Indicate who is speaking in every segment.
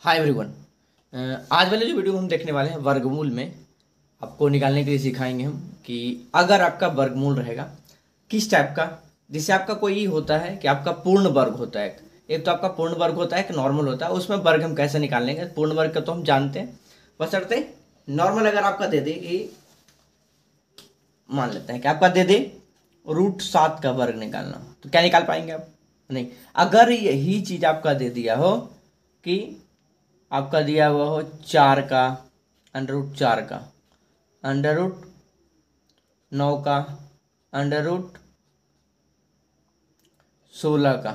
Speaker 1: Hi everyone. आज वाले जो वीडियो हम देखने वाले हैं वर्गमूल में आपको निकालने के लिए सिखाएंगे हम कि अगर आपका वर्गमूल रहेगा किस टाइप का, जिससे आपका कोई होता है कि आपका पूर्ण वर्ग होता है। एक तो आपका पूर्ण वर्ग होता है, एक नॉर्मल होता है। उसमें वर्ग हम कैसे निकाल लेंगे? पूर्ण वर्ग का तो हम जानते हैं, बशर्ते नॉर्मल अगर आपका दे दे कि मान लेते हैं कि आपका दे दे √7 का वर्ग निकालना, तो क्या निकाल पाएंगे आप? नहीं। अगर यही चीज आपका दे दिया हो कि आपका दिया हुआ हो 4 का √4 का √9 का √16 का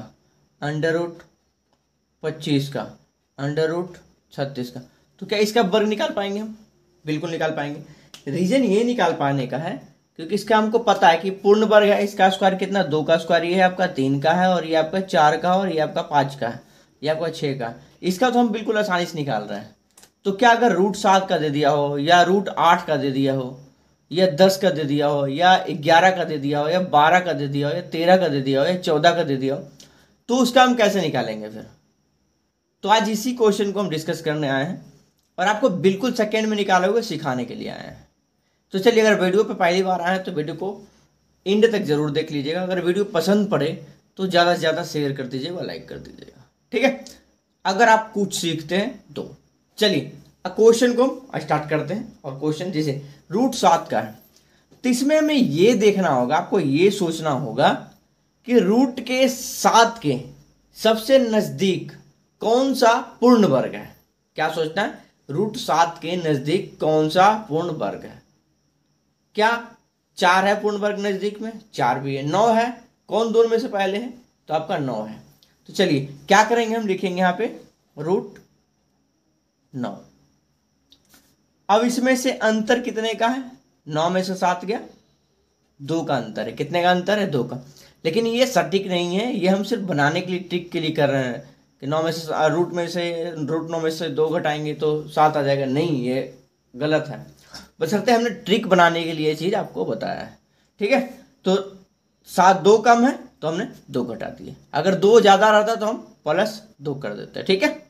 Speaker 1: √25 का √36 का, तो क्या इसका वर्ग निकाल पाएंगे हम? बिल्कुल निकाल पाएंगे। रीजन ये निकाल पाने का है क्योंकि इसका हमको पता है कि पूर्ण वर्ग है। इसका स्क्वायर कितना? 2 का स्क्वायर ये है आपका 3 का है, और ये आपका 4 का, और ये आपका 5 का है, ये आपका 6 का। इसका तो हम बिल्कुल आसानी से निकाल रहे हैं। तो क्या अगर √7 का दे दिया हो, या √8 का दे दिया हो, या 10 का दे दिया हो, या 11 का दे दिया हो, या 12 का दे दिया हो, या 13 का दे दिया हो, या 14 का दे दिया हो, तो उसका हम कैसे निकालेंगे फिर? तो आज इसी क्वेश्चन को हम डिस्कस करने आए हैं और आपको बिल्कुल सेकेंड में निकालोगे सिखाने के लिए आए हैं। तो चलिए, अगर वीडियो पे पहली बार आए हैं तो वीडियो को एंड तक जरूर देख लीजिएगा। अगर वीडियो पसंद पड़े तो ज़्यादा से ज़्यादा शेयर कर दीजिएगा, लाइक कर दीजिएगा, ठीक है? अगर आप कुछ सीखते हैं तो चलिए क्वेश्चन को हम स्टार्ट करते हैं। और क्वेश्चन जैसे √7 का है, तो इसमें हमें ये देखना होगा, आपको ये सोचना होगा कि रूट के 7 के सबसे नज़दीक कौन सा पूर्ण वर्ग है। क्या सोचना है? √7 के नज़दीक कौन सा पूर्ण वर्ग है? क्या 4 है पूर्ण वर्ग नज़दीक में? 4 भी है। 9 है, कौन दोनों में से पहले है? तो आपका 9 है। तो चलिए क्या करेंगे, हम लिखेंगे यहाँ पे √9। अब इसमें से अंतर कितने का है? 9 में से 7 गया, 2 का अंतर है। कितने का अंतर है? 2 का। लेकिन ये सटीक नहीं है, ये हम सिर्फ बनाने के लिए, ट्रिक के लिए कर रहे हैं कि 9 में से √9 में से 2 घटाएंगे तो 7 आ जाएगा। नहीं, ये गलत है। बशर्ते हमने ट्रिक बनाने के लिए ये चीज़ आपको बताया है, ठीक है? तो 7 2 कम है तो हमने 2 घटा दिए। अगर 2 ज़्यादा रहता तो हम +2 कर देते, ठीक है?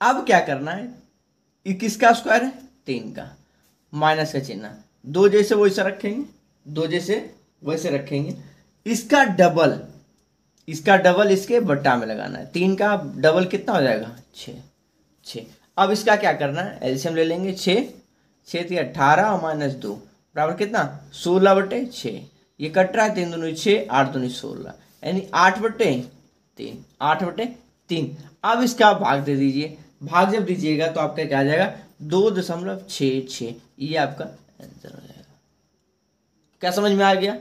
Speaker 1: अब क्या करना है, ये किसका स्क्वायर है? 3 का। माइनस का चिन्ह 2 जैसे वैसे रखेंगे, 2 जैसे वैसे रखेंगे। इसका डबल इसके बट्टा में लगाना है। 3 का डबल कितना हो जाएगा? 6। अब इसका क्या करना है? एलसीएम ले लेंगे। 6 थी 18 और -2 बराबर कितना? 16/6। ये कट रहा है, 3 दूनी 6, 8 दूनी 16, यानी 8/3। 8/3। अब इसका भाग दे दीजिए। भाग जब दीजिएगा तो आपका क्या आ जाएगा? 2.66। ये आपका आंसर हो जाएगा। क्या समझ में आ गया?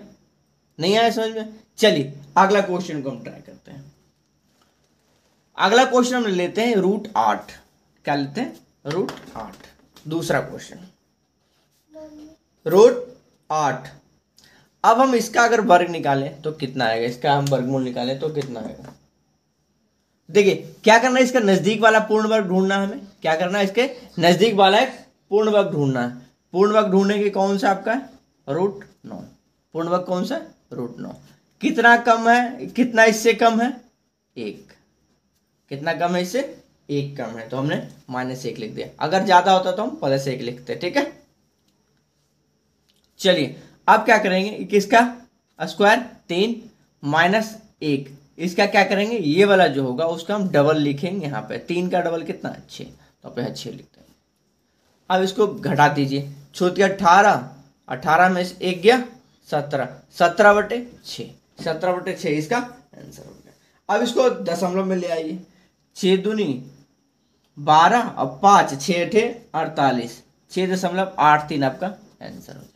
Speaker 1: नहीं आया समझ में? चलिए अगला क्वेश्चन को हम ट्राई करते हैं। अगला क्वेश्चन हम लेते हैं √8। क्या लेते हैं? √8। दूसरा क्वेश्चन √8। अब हम इसका अगर वर्ग निकालें तो कितना आएगा? इसका हम वर्गमूल निकालें तो कितना आएगा? देखिए क्या करना है, इसका नजदीक वाला पूर्ण वर्ग ढूंढना है हमें। क्या करना है? इसके नजदीक वाला एक पूर्ण वर्ग ढूंढना है। पूर्ण वर्ग ढूंढने के कौन सा आपका है? √9। पूर्ण वर्ग कौन सा है? √9। कितना कम है, कितना इससे कम है? 1। कितना कम है इससे? 1 कम है, तो हमने -1 लिख दिया। अगर ज्यादा होता तो हम +1 लिखते, ठीक है? चलिए अब क्या करेंगे, किसका स्क्वायर? 3 -1। इसका क्या करेंगे? ये वाला जो होगा उसका हम डबल लिखेंगे। यहाँ पे 3 का डबल कितना? 6, तो आप यहाँ 6 लिखते हैं। अब इसको घटा दीजिए। 18 में से 1 गया 17, 17/6। 17/6 इसका आंसर हो गया। अब इसको दशमलव में ले आइए। 6 दूनी 12 और 5, 6 × 48, 6.83 आपका आंसर हो जाएगा।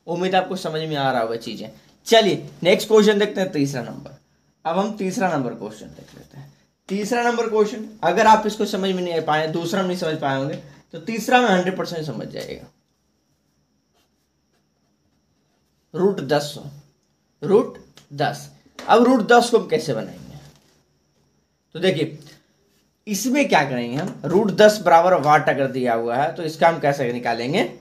Speaker 1: उम्मीद आपको समझ में आ रहा होगा चीजें। चलिए नेक्स्ट क्वेश्चन देखते हैं, तीसरा नंबर। अब हम तीसरा नंबर क्वेश्चन देख लेते हैं। तीसरा नंबर क्वेश्चन, अगर आप इसको समझ में नहीं पाए, दूसरा में नहीं समझ पाए होंगे, तो तीसरा में 100% समझ जाएगा। √10। अब √10 को हम कैसे बनाएंगे? तो देखिए इसमें क्या करेंगे हम, √10 बराबर वाट अगर दिया हुआ है तो इसका हम कैसे निकालेंगे?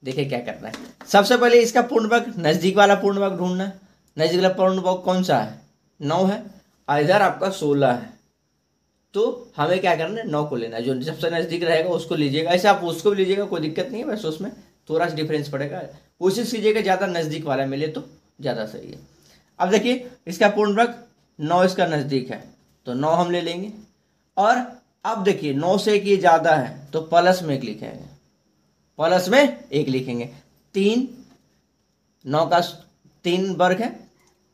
Speaker 1: देखिए क्या करना है, सबसे पहले इसका पूर्ण वर्ग, नजदीक वाला पूर्ण वर्ग ढूंढना है। नजदीक वाला पूर्ण वर्ग कौन सा है? 9 है, और इधर आपका 16 है। तो हमें क्या करना है, 9 को लेना है, जो सबसे नज़दीक रहेगा उसको लीजिएगा। ऐसे आप उसको भी लीजिएगा, कोई दिक्कत नहीं है, बस उसमें थोड़ा सा डिफरेंस पड़ेगा। कोशिश कीजिएगा ज़्यादा नज़दीक वाला मिले तो ज़्यादा सही है। अब देखिए इसका पूर्ण वर्ग 9 इसका नज़दीक है तो 9 हम ले लेंगे। और अब देखिए 9 से 1 ये ज़्यादा है तो प्लस में 1 लिखेंगे, प्लस में 1 लिखेंगे। 3, 9 का 3 वर्ग है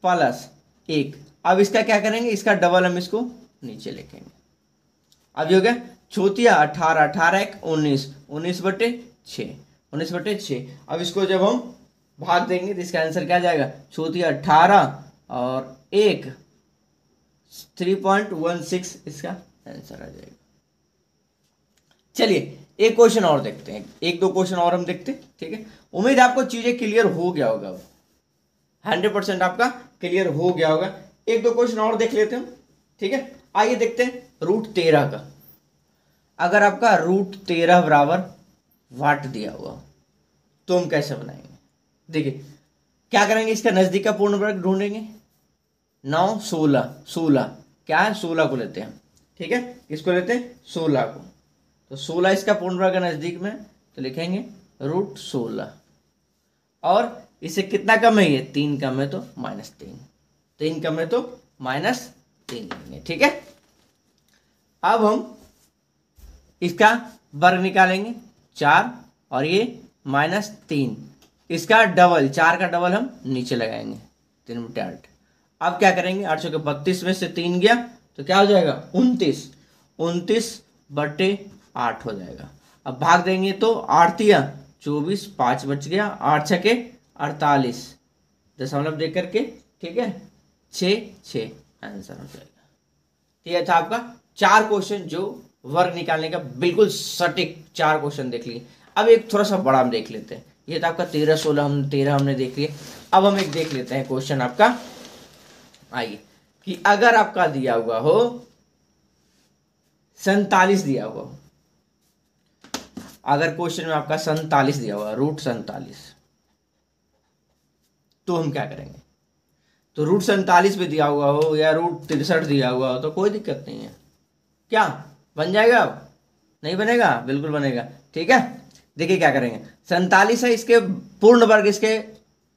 Speaker 1: प्लस 1। अब इसका क्या करेंगे, इसका डबल हम इसको नीचे लिखेंगे। अब ये हो गया चौथिया 18, 18 1 19, 19/6, 19/6। अब इसको जब हम भाग देंगे तो इसका आंसर क्या जाएगा, चौथिया 18 और 1 3.16 इसका आंसर आ जाएगा। चलिए एक क्वेश्चन और देखते हैं, 1-2 क्वेश्चन और हम देखते हैं, ठीक है। उम्मीद है आपको चीजें क्लियर हो गया होगा, 100% आपका क्लियर हो गया होगा। 1-2 क्वेश्चन और देख लेते हैं, ठीक है। आइए देखते हैं √13 का। अगर आपका √13 बराबर वाट दिया हुआ तो हम कैसे बनाएंगे। देखिए क्या करेंगे, इसका नजदीक का पूर्ण वर्ग ढूंढेंगे। 9 16, 16 क्या है, 16 को लेते हैं, ठीक है। इसको लेते हैं 16 को, तो 16 इसका पूर्ण वर्ग नजदीक में तो लिखेंगे √16। और इससे कितना कम है, ये 3 कम है तो -3, 3 कम है तो -3 लेंगे, ठीक है। अब हम इसका वर्ग निकालेंगे 4 और ये -3, इसका डबल 4 का डबल हम नीचे लगाएंगे 3/8। अब क्या करेंगे, 832 में से 3 गया तो क्या हो जाएगा 29, 29/8 हो जाएगा। अब भाग देंगे तो 8 तिया 24, 5 बच गया, 8 छके 48 दशमलव दे करके, ठीक है, 6 आंसर हो जाएगा। तो यह था आपका 4 क्वेश्चन जो वर्ग निकालने का बिल्कुल सटीक 4 क्वेश्चन देख लिए। अब एक थोड़ा सा बड़ा हम देख लेते हैं। ये था आपका 13 16 13 हमने देख लिए। अब हम एक देख लेते हैं क्वेश्चन आपका, आइए, कि अगर आपका दिया हुआ हो 47 दिया हुआ हो, अगर क्वेश्चन में आपका 47 दिया हुआ √47, तो हम क्या करेंगे। तो √47 भी दिया हुआ हो या √63 दिया हुआ हो तो कोई दिक्कत नहीं है, क्या बन जाएगा, नहीं बनेगा, बिल्कुल बनेगा, ठीक है। देखिए क्या करेंगे, 47 है, इसके पूर्ण वर्ग, इसके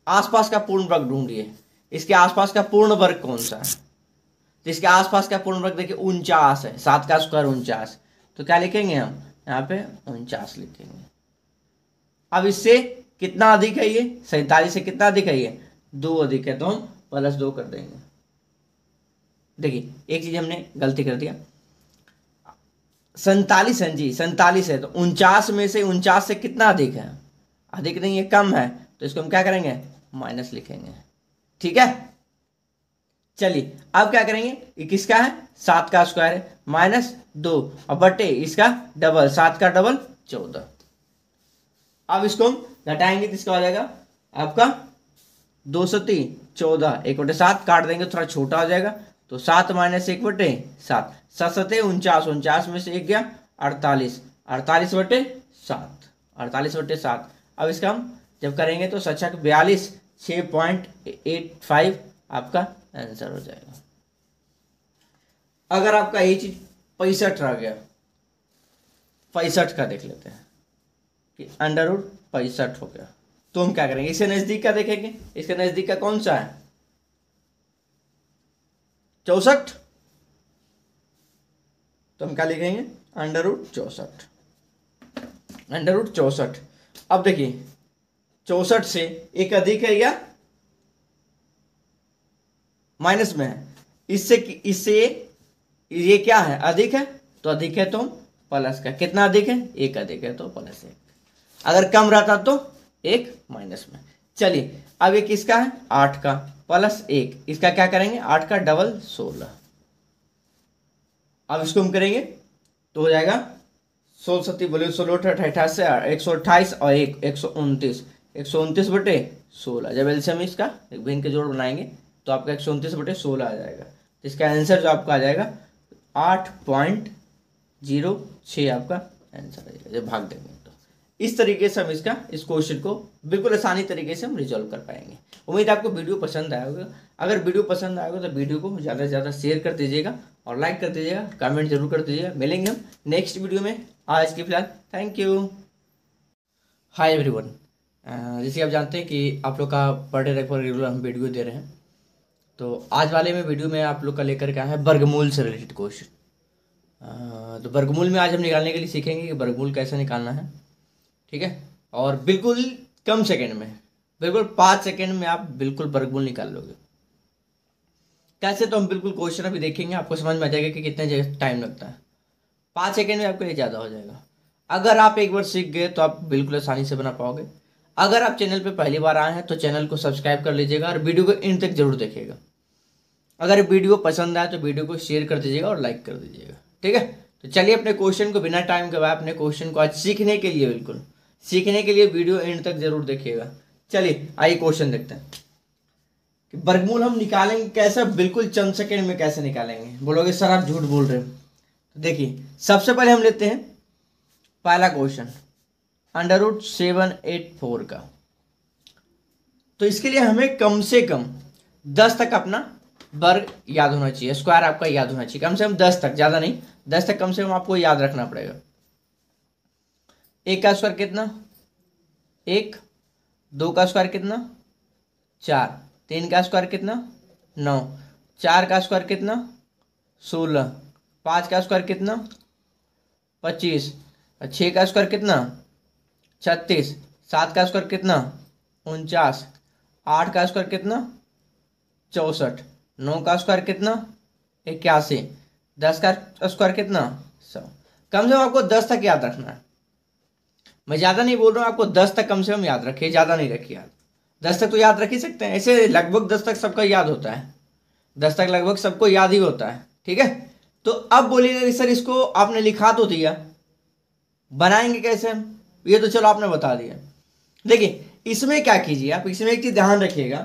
Speaker 1: आसपास का पूर्ण वर्ग ढूंढिए। इसके आसपास का पूर्ण वर्ग कौन सा है, तो इसके आसपास का पूर्ण वर्ग देखिए 49 है, 7 का स्क्वायर 49, तो क्या लिखेंगे हम यहाँ पे 49 लिखेंगे। अब इससे कितना अधिक है, ये 47 से कितना अधिक है, ये 2 अधिक है, तो हम +2 कर देंगे। देखिए एक चीज हमने गलती कर दिया, 47 है जी, 47 है, तो 49 में से 49 से कितना अधिक है, अधिक नहीं है, कम है, तो इसको हम क्या करेंगे माइनस लिखेंगे, ठीक है। चलिए अब क्या करेंगे, ये किसका है 7 का स्क्वायर है, -2 और बटे इसका डबल, 7 का डबल 14। अब इसको हम घटाएंगे तो इसका हो जाएगा आपका 2 7 14, 1/7 काट देंगे थोड़ा छोटा हो जाएगा, तो 7 - 1/7, 7 7 49, 49 में से 1 गया 48, 48/7, 48/7। अब इसका हम जब करेंगे तो 7 42, 6.85 आपका आंसर हो जाएगा। अगर आपका ये चीज 65 रह गया, 65 का देख लेते हैं कि √65 हो गया, तो हम क्या करेंगे, इससे नजदीक का देखेंगे। इसके नजदीक का कौन सा है 64, तो हम क्या लिखेंगे √64, √64। अब देखिए 64 से एक अधिक है या माइनस में है, इससे ये क्या है अधिक है, तो अधिक है तो प्लस का, कितना अधिक है 1 अधिक है तो +1, अगर कम रहता तो 1 माइनस में। चलिए अब ये किसका है 8 का +1, इसका क्या करेंगे 8 का डबल 16। अब इसको हम करेंगे तो हो जाएगा 16 7 बोले 16 88 से 128 और 129, 129/16। जब एलसीएम इसका एक भिन्न के जोड़ बनाएंगे तो आपका 129/16 आ जाएगा, तो इसका आंसर जो आपका आ जाएगा 8.06 आपका आंसर आ जाएगा जब भाग देंगे। तो इस तरीके से हम इस क्वेश्चन को बिल्कुल आसानी तरीके से हम रिजॉल्व कर पाएंगे। उम्मीद आपको वीडियो पसंद आया होगा। अगर वीडियो पसंद आएगा तो वीडियो को ज़्यादा से ज़्यादा शेयर कर दीजिएगा और लाइक कर दीजिएगा, कमेंट जरूर कर दीजिएगा। मिलेंगे हम नेक्स्ट वीडियो में। आज के फिलहाल थैंक यू। हाय एवरीवन, जैसे आप जानते हैं कि आप लोग का पर डे रेगुलर हम वीडियो दे रहे हैं, तो आज वाले में वीडियो में आप लोग का लेकर के आया है वर्गमूल से रिलेटेड क्वेश्चन। तो वर्गमूल में आज हम निकालने के लिए सीखेंगे कि वर्गमूल कैसे निकालना है, ठीक है। और बिल्कुल कम सेकंड में, बिल्कुल 5 सेकंड में आप बिल्कुल वर्गमूल निकाल लोगे। कैसे, तो हम बिल्कुल क्वेश्चन अभी देखेंगे, आपको समझ में आ जाएगा कि कितने टाइम लगता है। 5 सेकंड में आपके लिए ज़्यादा हो जाएगा। अगर आप एक बार सीख गए तो आप बिल्कुल आसानी से बना पाओगे। अगर आप चैनल पे पहली बार आए हैं तो चैनल को सब्सक्राइब कर लीजिएगा और वीडियो को एंड तक जरूर देखिएगा। अगर वीडियो पसंद आए तो वीडियो को शेयर कर दीजिएगा और लाइक कर दीजिएगा, ठीक है। तो चलिए अपने क्वेश्चन को बिना टाइम गवाए अपने क्वेश्चन को आज सीखने के लिए, बिल्कुल सीखने के लिए वीडियो एंड तक जरूर देखिएगा। चलिए आइए क्वेश्चन देखते हैं कि वर्गमूल हम निकालेंगे कैसे, बिल्कुल चंद सेकंड में कैसे निकालेंगे। बोलोगे सर आप झूठ बोल रहे हो। तो देखिए सबसे पहले हम लेते हैं पहला क्वेश्चन √784 का। तो इसके लिए हमें कम से कम 10 तक अपना वर्ग याद होना चाहिए, स्क्वायर आपका याद होना चाहिए। कम से कम 10 तक, ज़्यादा नहीं, 10 तक कम से कम आपको याद रखना पड़ेगा। 1 का स्क्वायर कितना 1, 2 का स्क्वायर कितना 4, 3 का स्क्वायर कितना 9, 4 का स्क्वायर कितना 16, 5 का स्क्वायर कितना 25, 6 का स्क्वायर कितना 36, 7 का स्क्वायर कितना 49, 8 का स्क्वायर कितना 64, 9 का स्क्वायर कितना 81, 10 का स्क्वायर कितना 100। कम से कम आपको 10 तक याद रखना है। मैं ज़्यादा नहीं बोल रहा हूँ, आपको 10 तक कम से कम याद रखिए, ज़्यादा नहीं रखिए याद। 10 तक तो याद रख ही सकते हैं, ऐसे लगभग 10 तक सबका याद होता है, 10 तक लगभग सबको याद ही होता है, ठीक है। तो अब बोलिएगा सर इसको आपने लिखा तो दिया, बनाएंगे कैसे हम, ये तो चलो आपने बता दिया। देखिए इसमें क्या कीजिए आप, इसमें एक चीज़ ध्यान रखिएगा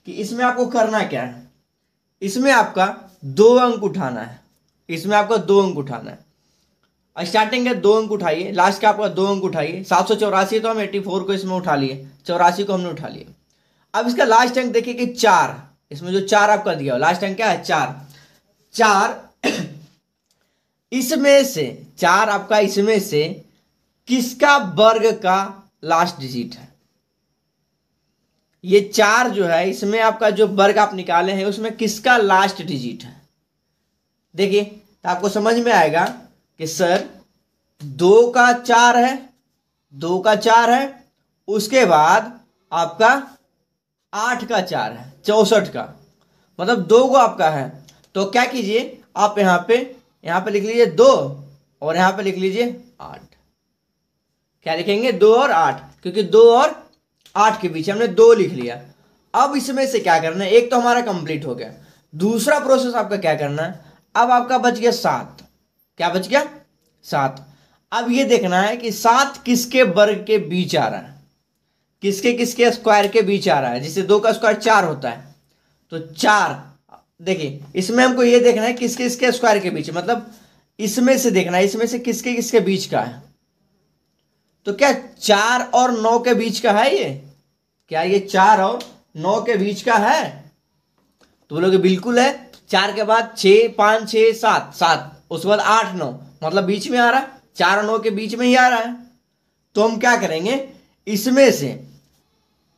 Speaker 1: कि इसमें आपको करना क्या है। इसमें आपका 2 अंक उठाना है, इसमें आपका 2 अंक उठाना है। स्टार्टिंग के 2 अंक उठाइए, लास्ट का आपका 2 अंक उठाइए। 784 तो हम 84 को इसमें उठा लिए, 84 को हमने उठा लिया। अब इसका लास्ट अंक देखिए कि 4, इसमें जो 4 आपका दिया हो लास्ट अंक क्या है 4। इसमें से 4 आपका, इसमें से किसका वर्ग का लास्ट डिजिट है। ये 4 जो है इसमें आपका जो वर्ग आप निकाले हैं उसमें किसका लास्ट डिजिट है। देखिए तो आपको समझ में आएगा कि सर 2 का 4 है, 2 का 4 है, उसके बाद आपका 8 का 4 है, 64 का, मतलब 2 को आपका है। तो क्या कीजिए आप यहाँ पे लिख लीजिए 2 और यहाँ पे लिख लीजिए 8। क्या लिखेंगे 2 और 8, क्योंकि 2 और 8 के बीच हमने 2 लिख लिया। अब इसमें से क्या करना है, एक तो हमारा कंप्लीट हो गया, दूसरा प्रोसेस आपका क्या करना है, अब आपका बच गया 7। क्या बच गया 7। अब ये देखना है कि 7 किसके वर्ग के बीच आ रहा है, किसके किसके स्क्वायर के बीच आ रहा है। जिससे 2 का स्क्वायर 4 होता है, तो 4, देखिए इसमें हमको ये देखना है किसके किसके स्क्वायर के बीच, मतलब इसमें से देखना है इसमें से किसके किसके बीच का है। तो क्या 4 और 9 के बीच का है ये, क्या ये 4 और 9 के बीच का है। तो बोलोगे बिल्कुल है। 4 के बाद 6, 5, 6, 7, 7, उसके बाद 8, 9, मतलब बीच में आ रहा है, 4 और 9 के बीच में ही आ रहा है। तो हम क्या करेंगे, इसमें से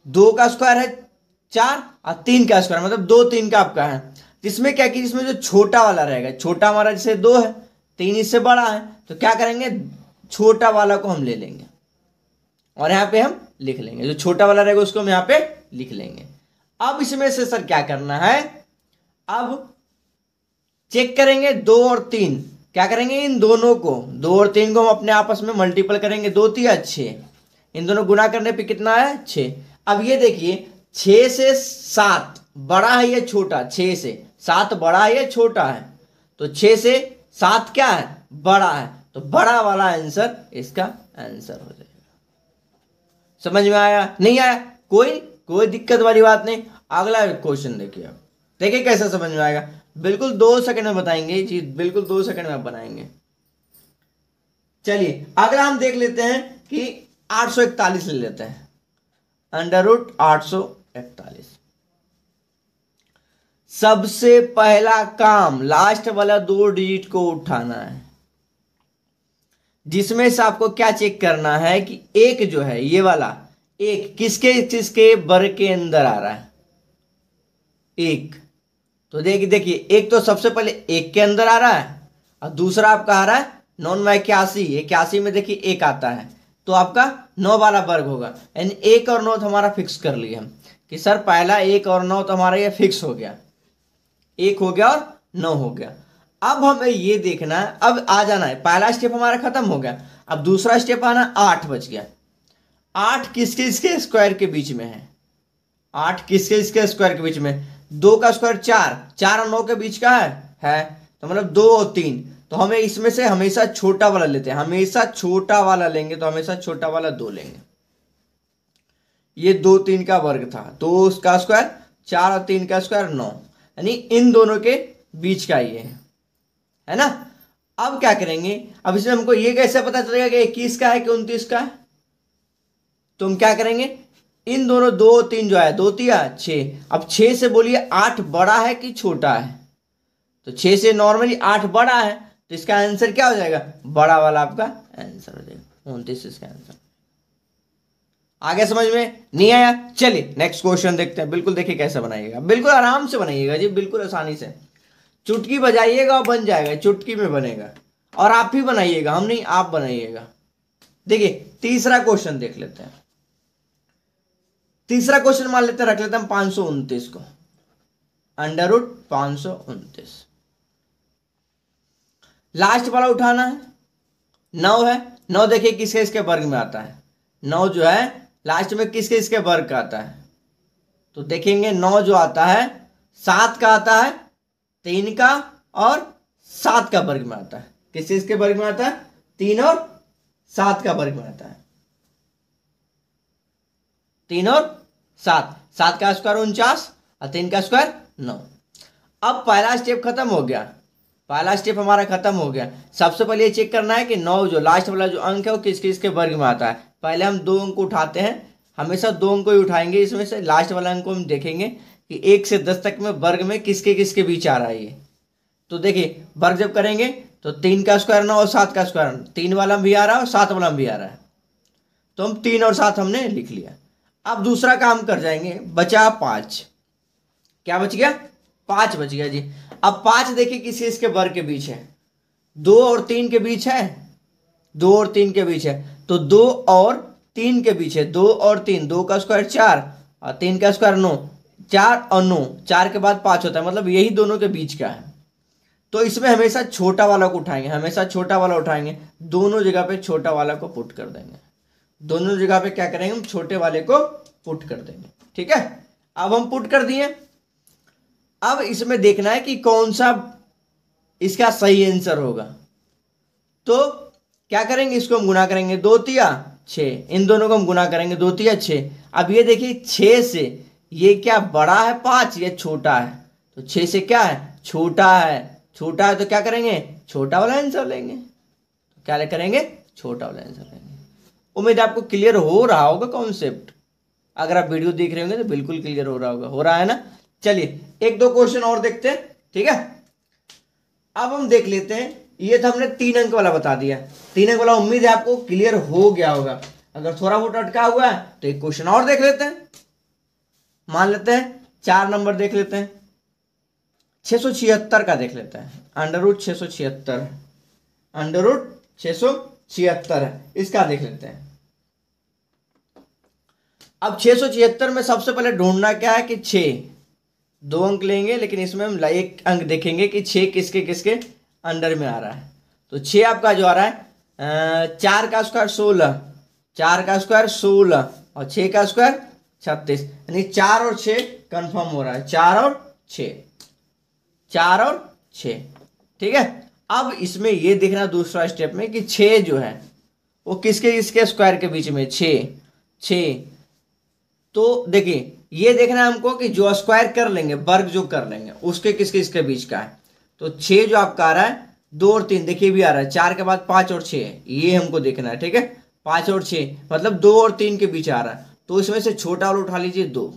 Speaker 1: 2 का स्क्वायर है 4 और 3 का स्क्वायर मतलब 2, 3 का आपका है। इसमें क्या कीजिए, इसमें जो छोटा वाला रहेगा, छोटा हमारा जैसे 2 है, 3 इससे बड़ा है, तो क्या करेंगे छोटा वाला को हम ले लेंगे और यहाँ पे हम लिख लेंगे, जो छोटा वाला रहेगा उसको हम यहाँ पे लिख लेंगे। अब इसमें से सर क्या करना है, अब चेक करेंगे 2 और 3, क्या करेंगे इन दोनों को, 2 और 3 को हम अपने आपस में मल्टीपल करेंगे, 2 3 6, इन दोनों गुना करने पे कितना है 6। अब ये देखिए 6 से 7 बड़ा है या छोटा, 6 से 7 बड़ा है या छोटा है, तो 6 से 7 क्या है बड़ा है, तो बड़ा वाला आंसर इसका आंसर हो जाएगा। समझ में आया नहीं आया, कोई दिक्कत वाली बात नहीं। अगला क्वेश्चन देखिए, आप देखिए कैसे समझ में आएगा, बिल्कुल 2 सेकंड में बताएंगे ये चीज, बिल्कुल 2 सेकंड में आप बनाएंगे। चलिए अगला हम देख लेते हैं कि 841 ले लेते हैं, √841। सबसे पहला काम लास्ट वाला 2 डिजिट को उठाना है, जिसमें से आपको क्या चेक करना है कि एक जो है ये वाला एक किसके किसके वर्ग के अंदर आ रहा है। एक तो देखिए एक तो सबसे पहले एक के अंदर आ रहा है और दूसरा आपका आ रहा है 9 81 में देखिए एक आता है तो आपका 9 वाला वर्ग होगा। यानी 1 और 9 तो हमारा फिक्स कर लिए हम कि सर पहला 1 और 9 तो हमारा ये फिक्स हो गया, 1 हो गया और 9 हो गया। अब हमें ये देखना है, अब आ जाना है, पहला स्टेप हमारा खत्म हो गया। अब दूसरा स्टेप आना, 8 बच गया। 8 किसके इसके स्क्वायर के बीच में है, 8 किसके इसके स्क्वायर के बीच में, 2 का स्क्वायर 4, 4 और 9 के बीच का है तो मतलब 2 और 3। तो हमें इसमें से हमेशा छोटा वाला लेते हैं, हमेशा छोटा वाला लेंगे तो हमेशा छोटा वाला 2 लेंगे। ये 2 3 का वर्ग था, 2 उसका स्क्वायर 4 और 3 का स्क्वायर 9, यानी इन दोनों के बीच का ये है ना। अब क्या करेंगे, अब इसमें हमको ये कैसे पता चलेगा कि 21 का है कि 29 का है, तो हम क्या करेंगे, इन दोनों 2 3 जो है 2 तिया 6, अब 6 से बोलिए 8 बड़ा है कि छोटा है, तो 6 से नॉर्मली 8 बड़ा है तो इसका आंसर क्या हो जाएगा, बड़ा वाला आपका आंसर हो जाएगा 29 इसका आंसर। आगे समझ में नहीं आया, चलिए नेक्स्ट क्वेश्चन देखते हैं। बिल्कुल देखिए कैसे बनाइएगा, बिल्कुल आराम से बनाइएगा जी, बिल्कुल आसानी से, चुटकी बजाइएगा और बन जाएगा, चुटकी में बनेगा। और आप ही बनाइएगा, हम नहीं, आप बनाइएगा। देखिए तीसरा क्वेश्चन देख लेते हैं। तीसरा क्वेश्चन मान लेते हैं, रख लेते हैं 529 को, अंडर रूट 529। लास्ट वाला उठाना है, 9 है, 9 देखिए किसके इसके वर्ग में आता है, 9 जो है लास्ट में किसके इसके वर्ग का आता है, तो देखेंगे 9 जो आता है 7 का आता है, 3 का और 7 का वर्ग में आता है। किसके इसके वर्ग में आता है, 3 और 7 का वर्ग में आता है, 3 और 7, 7 का स्क्वायर 49 और 3 का स्क्वायर 9। अब पहला स्टेप खत्म हो गया, पहला स्टेप हमारा खत्म हो गया। सबसे पहले ये चेक करना है कि 9 जो लास्ट वाला जो अंक है वो किस किस के वर्ग में आता है। पहले हम 2 अंक उठाते हैं, हमेशा 2 अंक को ही उठाएंगे, इसमें से लास्ट वाला अंक को हम देखेंगे कि 1 से 10 तक में वर्ग में किसके किसके बीच आ रहा है ये। तो देखिए वर्ग जब करेंगे तो 3 का स्क्वायर 9 और 7 का स्क्वायर, 3 वाला भी आ रहा है और 7 वाला भी आ रहा है, तो हम 3 और 7 हमने लिख लिया। अब दूसरा काम कर जाएंगे, बचा 5, क्या बच गया, 5 बच गया जी। अब 5 देखिए किसी इसके वर्ग के बीच है, 2 और 3 के बीच है, 2 और 3 के बीच है, तो 2 और 3 के बीच है, 2 और 3, 2 का स्क्वायर 4 और 3 का स्क्वायर 9, 4 और 9, 4 के बाद 5 होता है, मतलब यही दोनों के बीच का है। तो इसमें हमेशा छोटा वाला को उठाएंगे, हमेशा छोटा वाला उठाएंगे, दोनों जगह पे छोटा वाला को पुट कर देंगे, दोनों जगह पे क्या करेंगे, हम छोटे वाले को पुट कर देंगे। ठीक है, अब हम पुट कर दिए। अब इसमें देखना है कि कौन सा इसका सही आंसर होगा, तो क्या करेंगे, इसको हम गुना करेंगे, 2 तिया 6, इन दोनों को हम गुना करेंगे, 2 तिया 6। अब ये देखिए 6 से ये क्या बड़ा है 5, ये छोटा है, तो 6 से क्या है, छोटा है, छोटा है तो क्या करेंगे, छोटा वाला आंसर लेंगे। तो क्या करेंगे, छोटा वाला आंसर लेंगे। उम्मीद आपको क्लियर हो रहा होगा कॉन्सेप्ट, अगर आप वीडियो देख रहे होंगे तो बिल्कुल क्लियर हो रहा होगा, हो रहा है ना। चलिए 1-2 क्वेश्चन और देखते हैं, ठीक है। अब हम देख लेते हैं, ये था हमने 3 अंक वाला बता दिया, 3 अंक वाला उम्मीद है आपको क्लियर हो गया होगा। अगर थोड़ा बहुत अटका हुआ है तो एक क्वेश्चन और देख लेते हैं, मान लेते हैं 4 नंबर देख लेते हैं, 676 का देख लेते हैं, अंडर रूट 676, अंडर रूट 676 है, इसका देख लेते हैं। अब 676 में सबसे पहले ढूंढना क्या है कि 6, 2 अंक लेंगे, लेकिन इसमें हम एक अंक देखेंगे कि 6 किसके किसके अंडर में आ रहा है। तो 6 आपका जो आ रहा है 4 का स्क्वायर 16, 4 का स्क्वायर 16 और 6 का स्क्वायर 36, यानी 4 और 6 कंफर्म हो रहा है, 4 और 6, 4 और 6। ठीक है, अब इसमें ये देखना दूसरा स्टेप में कि 6 जो है वो किसके इसके स्क्वायर के बीच में, 6। तो देखिए ये देखना है हमको कि जो स्क्वायर कर लेंगे, वर्ग जो कर लेंगे उसके किसके इसके बीच का है। तो 6 जो आपका आ रहा है, 2 और 3 देखिए भी आ रहा है, 4 के बाद 5 और 6, ये हमको देखना है। ठीक है, 5 और 6 मतलब 2 और 3 के बीच आ रहा है, तो इसमें से छोटा वाला उठा लीजिए 2,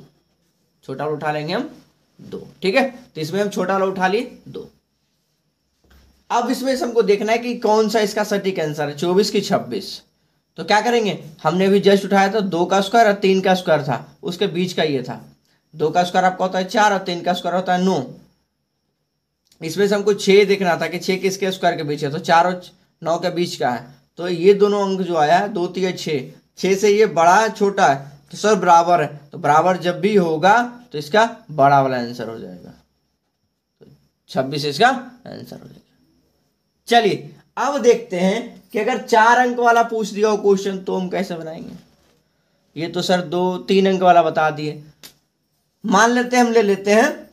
Speaker 1: छोटा वाला उठा लेंगे हम 2। ठीक है, तो इसमें हम छोटा वाला उठा लिए 2। अब इसमें से हमको देखना है कि कौन सा इसका सटीक आंसर है, 24 की 26। तो क्या करेंगे, हमने अभी जस्ट उठाया था 2 का स्क्वायर और 3 का स्क्वायर था, उसके बीच का ये था। 2 का स्क्वायर आपका होता है 4 और 3 का स्क्वायर होता है 9। इसमें से हमको 6 देखना था कि 6 किसके स्क्वायर के बीच है, तो 4 और 9 के बीच का है। तो ये दोनों अंक जो आया है 2 3 6, 6 से ये बड़ा है छोटा है, तो सर बराबर है, तो बराबर जब भी होगा तो इसका बड़ा वाला आंसर हो जाएगा। तो 26 इसका आंसर हो जाएगा। चलिए अब देखते हैं कि अगर 4 अंक वाला पूछ दिया हो क्वेश्चन तो हम कैसे बनाएंगे। ये तो सर 2 3 अंक वाला बता दिए। मान लेते हैं, हम ले लेते हैं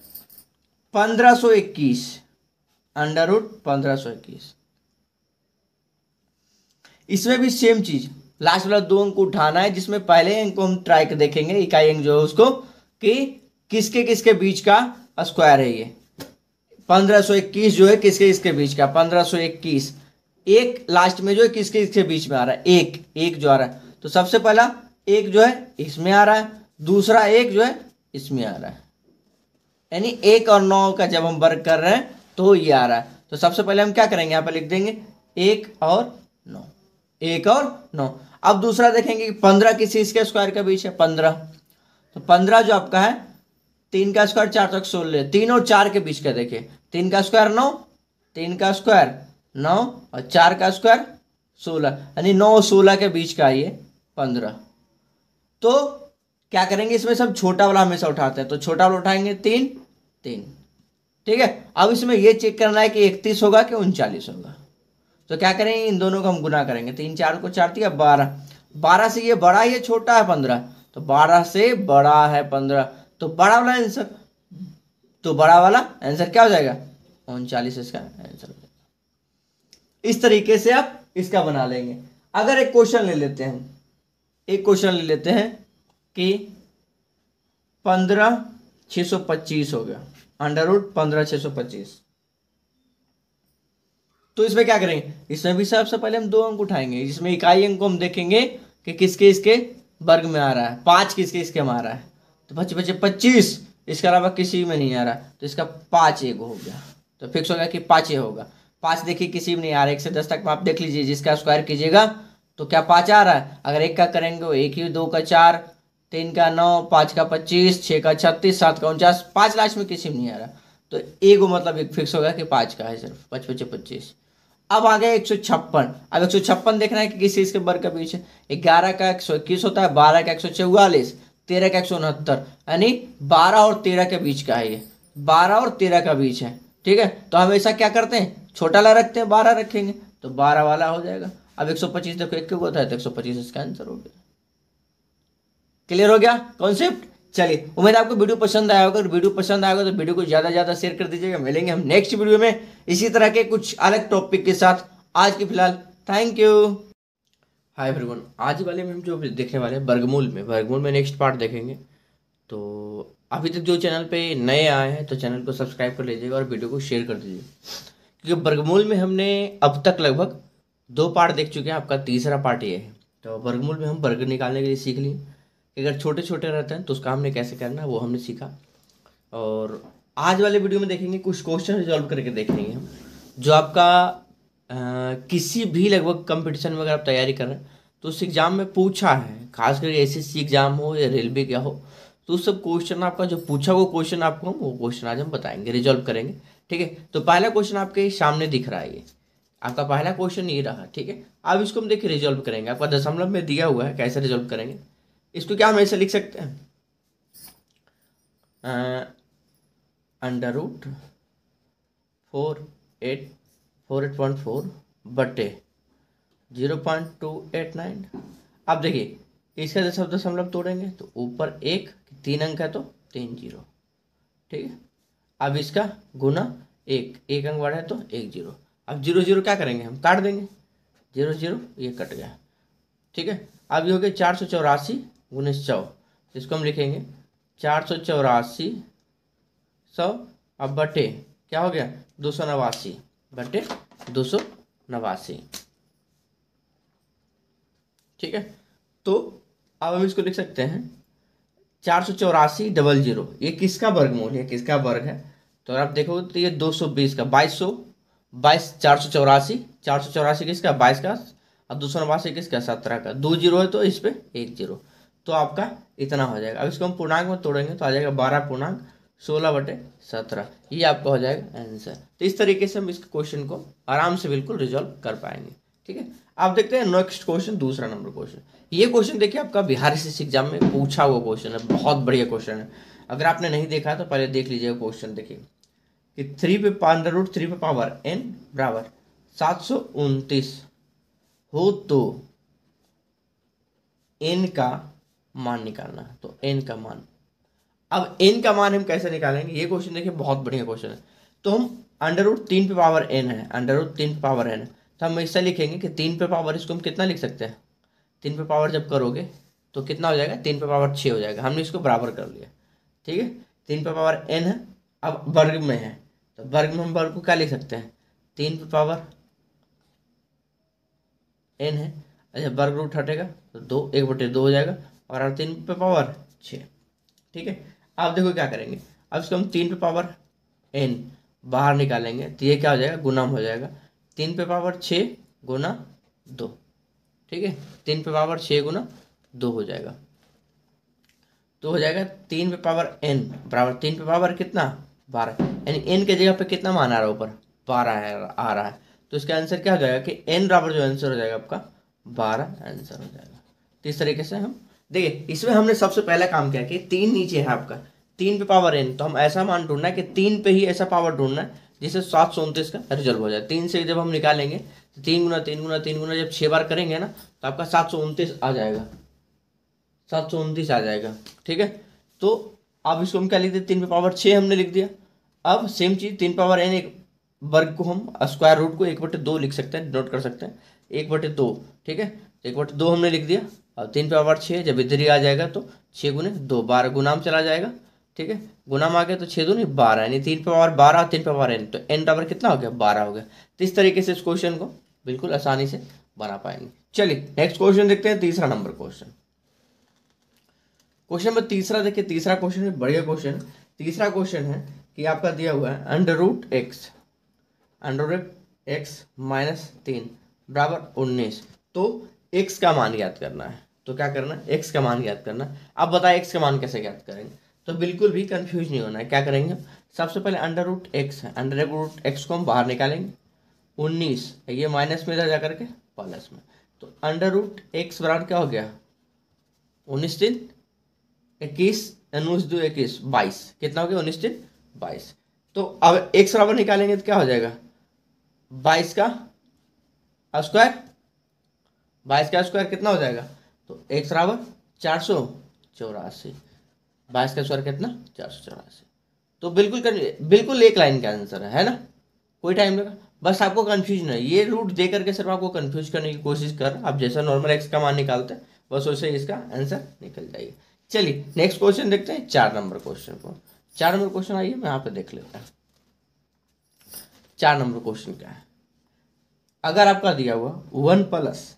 Speaker 1: 1521 अंडर रूट 1521। इसमें भी सेम चीज, लास्ट वाला 2 अंक उठाना है, जिसमें पहले अंक को हम ट्राई कर देखेंगे, इकाई अंक जो है उसको, कि किसके किसके बीच का स्क्वायर है। ये 1521 जो है किसके किसके बीच का, 1521 एक लास्ट में जो है किसके किसके बीच में आ रहा है, एक एक जो आ रहा है। तो सबसे पहला एक जो है इसमें आ रहा है, दूसरा एक जो है इसमें आ रहा है, यानी 1 और 9 का जब हम वर्ग कर रहे हैं तो ये आ रहा है। तो सबसे पहले हम क्या करेंगे, यहाँ पे लिख देंगे 1 और 9, 1 और 9। अब दूसरा देखेंगे कि 15 किसी इसके स्क्वायर के बीच है, 15। तो 15 जो आपका है 3 का स्क्वायर 4 तक 16, 3 और 4 के बीच का देखिए, 3 का स्क्वायर 9, 3 का स्क्वायर 9 और 4 का स्क्वायर 16, यानी 9 और 16 के बीच का ये 15। तो क्या करेंगे, इसमें सब छोटा वाला हमेशा उठाते हैं, तो छोटा वाला उठाएंगे 3 3। ठीक है, अब इसमें ये चेक करना है कि 31 होगा कि 39 होगा। तो क्या करेंगे, इन दोनों को हम गुना करेंगे, 3 4 को 4 दिया 12, 12 से ये बड़ा ये छोटा है 15, तो 12 से बड़ा है 15, तो बड़ा वाला आंसर, तो बड़ा वाला आंसर क्या हो जाएगा, 39 इसका आंसर हो जाएगा। इस तरीके से आप इसका बना लेंगे। अगर एक क्वेश्चन ले लेते हैं, एक क्वेश्चन ले लेते हैं कि 15,625 हो गया, अंडर रूट 15,625। तो इसमें क्या करेंगे, इसमें भी सबसे पहले हम 2 अंक उठाएंगे, जिसमें इकाई अंक को हम देखेंगे कि किसके इसके वर्ग में आ रहा है, 5 किसके इसके में आ रहा है, तो 5 बचे 25, इसके अलावा किसी में नहीं आ रहा, तो इसका 5 एक हो गया, तो फिक्स हो गया कि 5 होगा। 5 देखिए किसी में नहीं आ रहा, 1 से 10 तक आप देख लीजिए, जिसका स्क्वायर कीजिएगा तो क्या 5 आ रहा है। अगर 1 का करेंगे वो 1 ही, 2 का 4, 3 का 9, 5 का 25, 6 का 36, 7 का 49, 5 लास्ट में किसी में नहीं आ रहा, तो एक मतलब एक फिक्स होगा कि 5 का है सिर्फ, 5 बचे 25। अब आ गया 156। अब 156 देखना है कि किस चीज के वर्ग के बीच है। 11 का 121 होता है, 12 का 144, 13 का 169, यानी 12 और 13 के बीच का है ये, 12 और 13 का बीच है। ठीक है, तो हमेशा क्या करते हैं, छोटा वाला रखते हैं, 12 रखेंगे तो 12 वाला हो जाएगा। अब 125 देखो एक क्यों होता है, तो 125 इसका आंसर हो गया। क्लियर हो गया कॉन्सेप्ट। चलिए, उम्मीद है आपको वीडियो पसंद आया होगा, अगर वीडियो पसंद आएगा तो वीडियो को ज़्यादा से ज़्यादा शेयर कर दीजिएगा। मिलेंगे हम नेक्स्ट वीडियो में इसी तरह के कुछ अलग टॉपिक के साथ। आज के फिलहाल थैंक यू। हाय एवरीवन, आज वाले में हम जो देखने वाले हैं वर्गमूल में नेक्स्ट पार्ट देखेंगे। तो अभी तक जो चैनल पे नए आए हैं तो चैनल को सब्सक्राइब कर लीजिएगा और वीडियो को शेयर कर दीजिए, क्योंकि वर्गमूल में हमने अब तक लगभग 2 पार्ट देख चुके हैं, आपका तीसरा पार्ट ये है। तो वर्गमूल में हम वर्ग निकालने के लिए सीख लिए, अगर छोटे छोटे रहते हैं तो उसका हमने कैसे करना है वो हमने सीखा। और आज वाले वीडियो में देखेंगे कुछ क्वेश्चन रिजॉल्व करके देखेंगे हम, जो आपका किसी भी लगभग कंपटीशन में अगर आप तैयारी कर रहे हैं तो उस एग्ज़ाम में पूछा है, खास करके एसएससी एग्ज़ाम हो या रेलवे क्या हो, तो उस सब क्वेश्चन आपका जो पूछा वो क्वेश्चन आपको हम वो क्वेश्चन आज हम बताएंगे, रिजॉल्व करेंगे। ठीक है, तो पहला क्वेश्चन आपके सामने दिख रहा है, ये आपका पहला क्वेश्चन ये रहा। ठीक है, अब इसको हम देखिए रिजॉल्व करेंगे, आपका दशमलव में दिया हुआ है, कैसे रिजॉल्व करेंगे इसको, क्या हम ऐसे लिख सकते हैं, अंडर रूट 48.4 बटे 0.289। अब देखिए इसका दशमलव तोड़ेंगे तो ऊपर 1, 3 अंक है तो 3 0। ठीक है, अब इसका गुना 1 अंक बढ़ा है तो 1 0। अब 0 0 क्या करेंगे, हम काट देंगे, 0 0 ये कट गया। ठीक है, अब ये हो गया 484 गुने 100, इसको हम लिखेंगे 484 100, अब बटे क्या हो गया 289 बटे 289। ठीक है, तो अब हम इसको लिख सकते हैं 484 डबल जीरो, ये किसका वर्गमूल है, किसका वर्ग है? तो अगर आप देखो तो ये 220 का 22 484, 484 किसका 22 का, और 289 किसका 17 का, 2 जीरो है तो इस पे 1 जीरो, तो आपका इतना हो जाएगा। अब इसको हम पूर्णांक में तोड़ेंगे तो आ जाएगा 12.16/17, ये आपका हो जाएगा आंसर। तो इस तरीके से हम इस क्वेश्चन को आराम से बिल्कुल रिजॉल्व कर पाएंगे। ठीक है, आप देखते हैं नेक्स्ट क्वेश्चन, दूसरा नंबर क्वेश्चन। ये क्वेश्चन देखिए आपका बिहार SSC एग्जाम में पूछा हुआ क्वेश्चन है, बहुत बढ़िया क्वेश्चन है। अगर आपने नहीं देखा तो पहले देख लीजिएगा क्वेश्चन। देखिए कि 3 पे √3 पे पावर n बराबर 729 हो तो n का मान निकालना है। तो n का मान, अब n का मान हम कैसे निकालेंगे, ये क्वेश्चन देखिए बहुत बढ़िया क्वेश्चन है। तो हम √3 पे पावर n है, √3 पे पावर n, तो हम ऐसा लिखेंगे कि 3 पे पावर, इसको हम कितना लिख सकते हैं, 3 पे पावर जब करोगे तो कितना हो जाएगा, 3 पे पावर 6 हो जाएगा। हमने इसको बराबर कर लिया। ठीक है, 3 पे पावर n है, अब वर्ग में है तो वर्ग में हम वर्ग को क्या लिख सकते हैं, 3 पे पावर n है, अच्छा वर्ग रूट हटेगा तो 1/2 हो जाएगा, और 3 पे पावर 6। ठीक है, अब देखो क्या करेंगे, अब इसको हम 3 पे पावर n बाहर निकालेंगे तो ये क्या हो जाएगा, गुणम हो जाएगा, 3 पे पावर 6 गुना 2। ठीक है, 3 पे पावर 6 गुना 2 हो जाएगा, तो हो जाएगा 3 पे पावर n बराबर 3 पे पावर कितना 12, यानी n के जगह पे कितना मान आ रहा है ऊपर, 12 आ रहा है। तो इसका आंसर क्या हो जाएगा कि n बराबर जो आंसर हो जाएगा आपका 12 आंसर हो जाएगा। तो इस तरीके से हम देखिए, इसमें हमने सबसे पहला काम किया कि 3 नीचे है आपका, 3 पे पावर n, तो हम ऐसा मान ढूंढना है कि 3 पे ही ऐसा पावर ढूंढना है जिससे 729 का रिजल्ट हो जाए। 3 से जब हम निकालेंगे तो 3 गुना 3 गुना 3 गुना जब 6 बार करेंगे ना तो आपका 729 आ जाएगा, 729 आ जाएगा। ठीक है, तो अब इसको हम क्या लिख देते, 3 पे पावर 6 हमने लिख दिया। अब सेम चीज 3 पावर n एक वर्ग को हम स्क्वायर रूट को 1/2 लिख सकते हैं, नोट कर सकते हैं 1/2। ठीक है, 1/2 हमने लिख दिया। अब 3 पावर 6 जब इधर ही आ जाएगा तो 6 गुने 2 12 गुनाम चला जाएगा। ठीक है, गुनाम आ गया तो 6 दूनी 12, यानी 3 पे पावर 12 3 पे पावर n, तो n बराबर कितना हो गया 12 हो गया। तो इस तरीके से इस क्वेश्चन को बिल्कुल आसानी से बना पाएंगे। चलिए नेक्स्ट क्वेश्चन देखते हैं, तीसरा नंबर क्वेश्चन। क्वेश्चन नंबर तीसरा देखिए, तीसरा क्वेश्चन है बढ़िया क्वेश्चन। तीसरा क्वेश्चन है कि आपका दिया हुआ है √x -3 बराबर 19, तो x का मान ज्ञात करना है। तो क्या करना है, x का मान ज्ञात करना है। अब बताए x का मान कैसे ज्ञात करेंगे, तो बिल्कुल भी कंफ्यूज नहीं होना है। क्या करेंगे, सबसे पहले √x है, √x को हम बाहर निकालेंगे, 19 ये माइनस में इधर जा करके प्लस में, तो √x बराबर क्या हो गया, 19 3 21, 19 2 21 22, कितना हो गया 19 3 22। तो अब x बराबर निकालेंगे तो क्या हो जाएगा, 22 का स्क्वायर, 22 का स्क्वायर कितना हो जाएगा, तो x बराबर 484, 22 का स्क्वायर कितना 484। तो बिल्कुल एक लाइन का आंसर है ना, कोई टाइम लगा, बस आपको कंफ्यूजन है, ये रूट दे करके सिर्फ आपको कंफ्यूज करने की कोशिश कर, आप जैसा नॉर्मल x का मान निकालते हैं बस वैसे इसका आंसर निकल जाएगा। चलिए नेक्स्ट क्वेश्चन देखते हैं, 4 नंबर क्वेश्चन को। 4 नंबर क्वेश्चन आइए मैं यहाँ पे देख लेता हूँ। 4 नंबर क्वेश्चन क्या है, अगर आपका दिया हुआ 1 +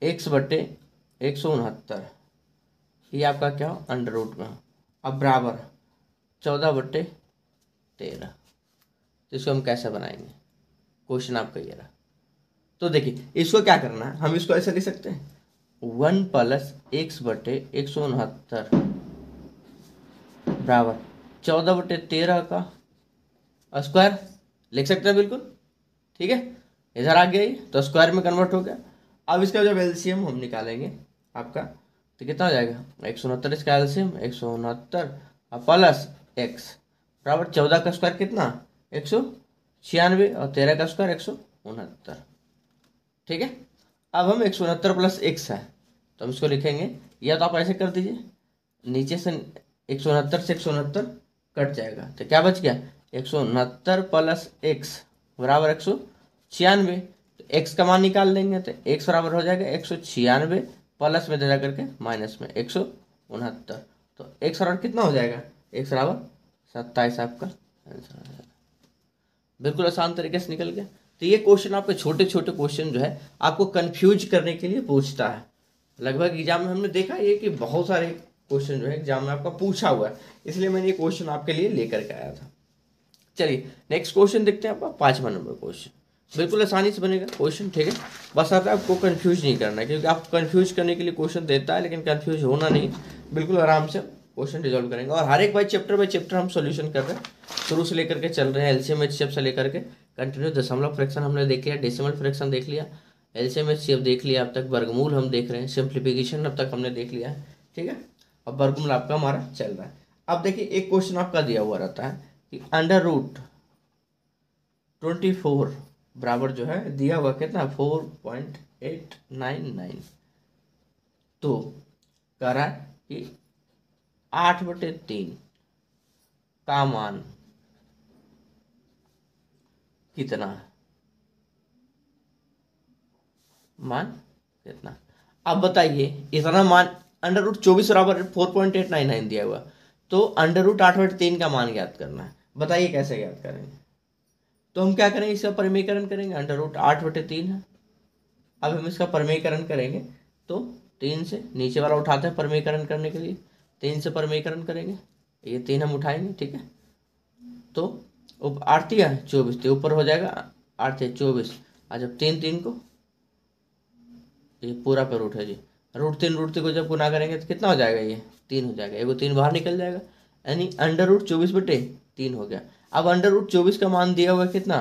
Speaker 1: x/169, ये आपका क्या हो अंडर रूट में, अब बराबर 14/13, तो इसको हम कैसे बनाएंगे, क्वेश्चन आपका ये रहा। तो देखिए इसको क्या करना है, हम इसको ऐसे लिख सकते हैं 1 + x/169 बराबर 14/13 का स्क्वायर लिख सकते हैं बिल्कुल। ठीक है, इधर आ गया ये तो स्क्वायर में कन्वर्ट हो गया। अब इसका जब एलसीएम हम निकालेंगे आपका तो कितना हो जाएगा, 169 इसका एलसीएम 169 प्लस x बराबर 14 का स्क्वायर कितना 196 और 13 का स्क्वायर 169। ठीक है, अब हम 169 प्लस x है तो हम इसको लिखेंगे, या तो आप ऐसे कर दीजिए, नीचे से 169 से 169 कट जाएगा तो क्या बच गया 169 प्लस x बराबर 196, तो x का मान निकाल लेंगे तो x बराबर हो जाएगा 196 प्लस में जा करके माइनस में 169, तो x बराबर कितना हो जाएगा, x बराबर 27 आपका आंसर हो जाएगा। बिल्कुल आसान तरीके से निकल गया। तो ये क्वेश्चन आपके छोटे छोटे क्वेश्चन जो है आपको कंफ्यूज करने के लिए पूछता है। लगभग एग्जाम में हमने देखा ये कि बहुत सारे क्वेश्चन जो है एग्जाम में आपका पूछा हुआ है, इसलिए मैंने ये क्वेश्चन आपके लिए लेकर के आया था। चलिए नेक्स्ट क्वेश्चन देखते हैं आपका 5वां नंबर क्वेश्चन। बिल्कुल आसानी से बनेगा क्वेश्चन, ठीक है। बस आप आपको कंफ्यूज नहीं करना है, क्योंकि आप कंफ्यूज करने के लिए क्वेश्चन देता है, लेकिन कंफ्यूज होना नहीं, बिल्कुल आराम से क्वेश्चन रिजॉल्व करेंगे। और हर एक बार चैप्टर बाय चैप्टर हम सॉल्यूशन कर रहे हैं, शुरू से लेकर के चल रहे हैं। एलसीएम एचसीएफ से लेकर के कंटिन्यू दशमलव फ्रैक्शन हमने देख लिया, डेसिमल फ्रैक्शन देख लिया, एलसीएम एचसीएफ देख लिया, अब तक वर्गमूल हम देख रहे हैं, सिंप्लीफिकेशन अब तक हमने देख लिया है, ठीक है। अब वर्गमूल आपका हमारा चल रहा है। अब देखिए एक क्वेश्चन आपका दिया हुआ रहता है कि अंडर रूट 24 बराबर जो है दिया हुआ कितना 4.899, तो कह रहा है कि 8/3 का मान कितना है, मान कितना। अब बताइए इतना मान अंडर रूट 24 बराबर 4.899 दिया हुआ, तो अंडर रूट 8/3 का मान ज्ञात करना है। बताइए कैसे ज्ञात करेंगे। तो हम क्या करेंगे, इसका परिमेयकरण करेंगे। अंडर रूट 8/3 है, अब हम इसका परिमेयकरण करेंगे तो 3 से नीचे वाला उठाते हैं परिमेयकरण करने के लिए, 3 से परिमेयकरण करेंगे, ये 3 हम उठाएंगे, ठीक है। तो 8 3 24, तो ऊपर हो जाएगा 8 3 24, और जब 3 को ये पूरा पे रूट है जी, रूट 3 को जब गुना करेंगे तो कितना हो जाएगा, ये 3 हो जाएगा, एगो 3 बाहर निकल जाएगा, यानी अंडर रूट 24/3 हो गया। अब अंडर रूट 24 का मान दिया हुआ है कितना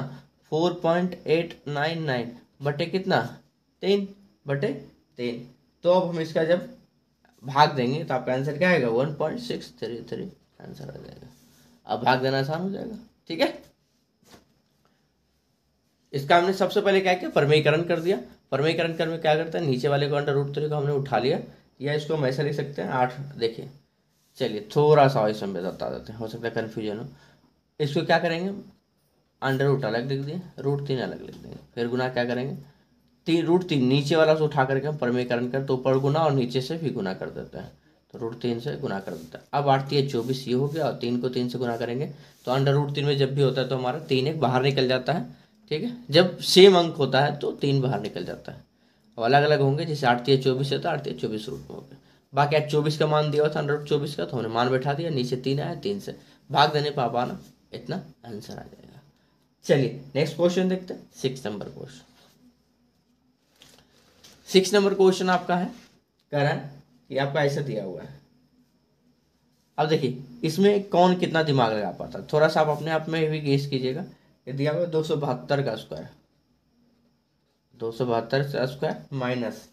Speaker 1: 4.899 बटे कितना 3/3। तो अब हम इसका जब भाग देंगे तो आपका आंसर क्या आएगा 1.633 आंसर आ जाएगा। अब भाग देना आसान हो जाएगा, ठीक है। इसका हमने सबसे पहले क्या किया, परिमेयकरण कर दिया। परिमेयकरण करने में क्या करते हैं, नीचे वाले को अंडर रूट 3 को हमने उठा लिया, या इसको हम ऐसे लिख सकते हैं 8। देखिए चलिए थोड़ा सा इसमें बता देते हैं, हो सकता है कन्फ्यूजन हो। इसको क्या करेंगे, अंडर रूट अलग लिख दिए, रूट 3 अलग लिख देंगे, फिर गुना क्या करेंगे, रूट 3 नीचे वाला से उठा करके हम परिमेयकरण कर तो ऊपर गुना और नीचे से भी गुना कर देते हैं, तो रूट 3 से गुना कर देता है। अब 8 3 24 ये हो गया, और 3 को 3 से गुना करेंगे तो अंडर रूट 3 में जब भी होता है तो हमारा 3 एक बाहर निकल जाता है, ठीक है। जब सेम अंक होता है तो 3 बाहर निकल जाता है, और अलग अलग होंगे, जैसे 8 3 24 है तो 8 3 24 रूट में हो गया। बाकी 8 24 का मान दिया हुआ था अंडर रूट 24 का, तो हमने मान बैठा दिया, नीचे 3 आया, 3 से भाग देने पर आना इतना आंसर आ जाएगा। चलिए नेक्स्ट क्वेश्चन देखते हैं, 6 नंबर क्वेश्चन। 6 नंबर क्वेश्चन आपका है, कह रहा है कि आपका ऐसा दिया हुआ है। अब देखिए इसमें कौन कितना दिमाग लगा पाता है, थोड़ा सा आप अपने आप में भी गेस कीजिएगा। ये दिया हुआ है 272 का स्क्वायर, 272 का स्क्वायर माइनस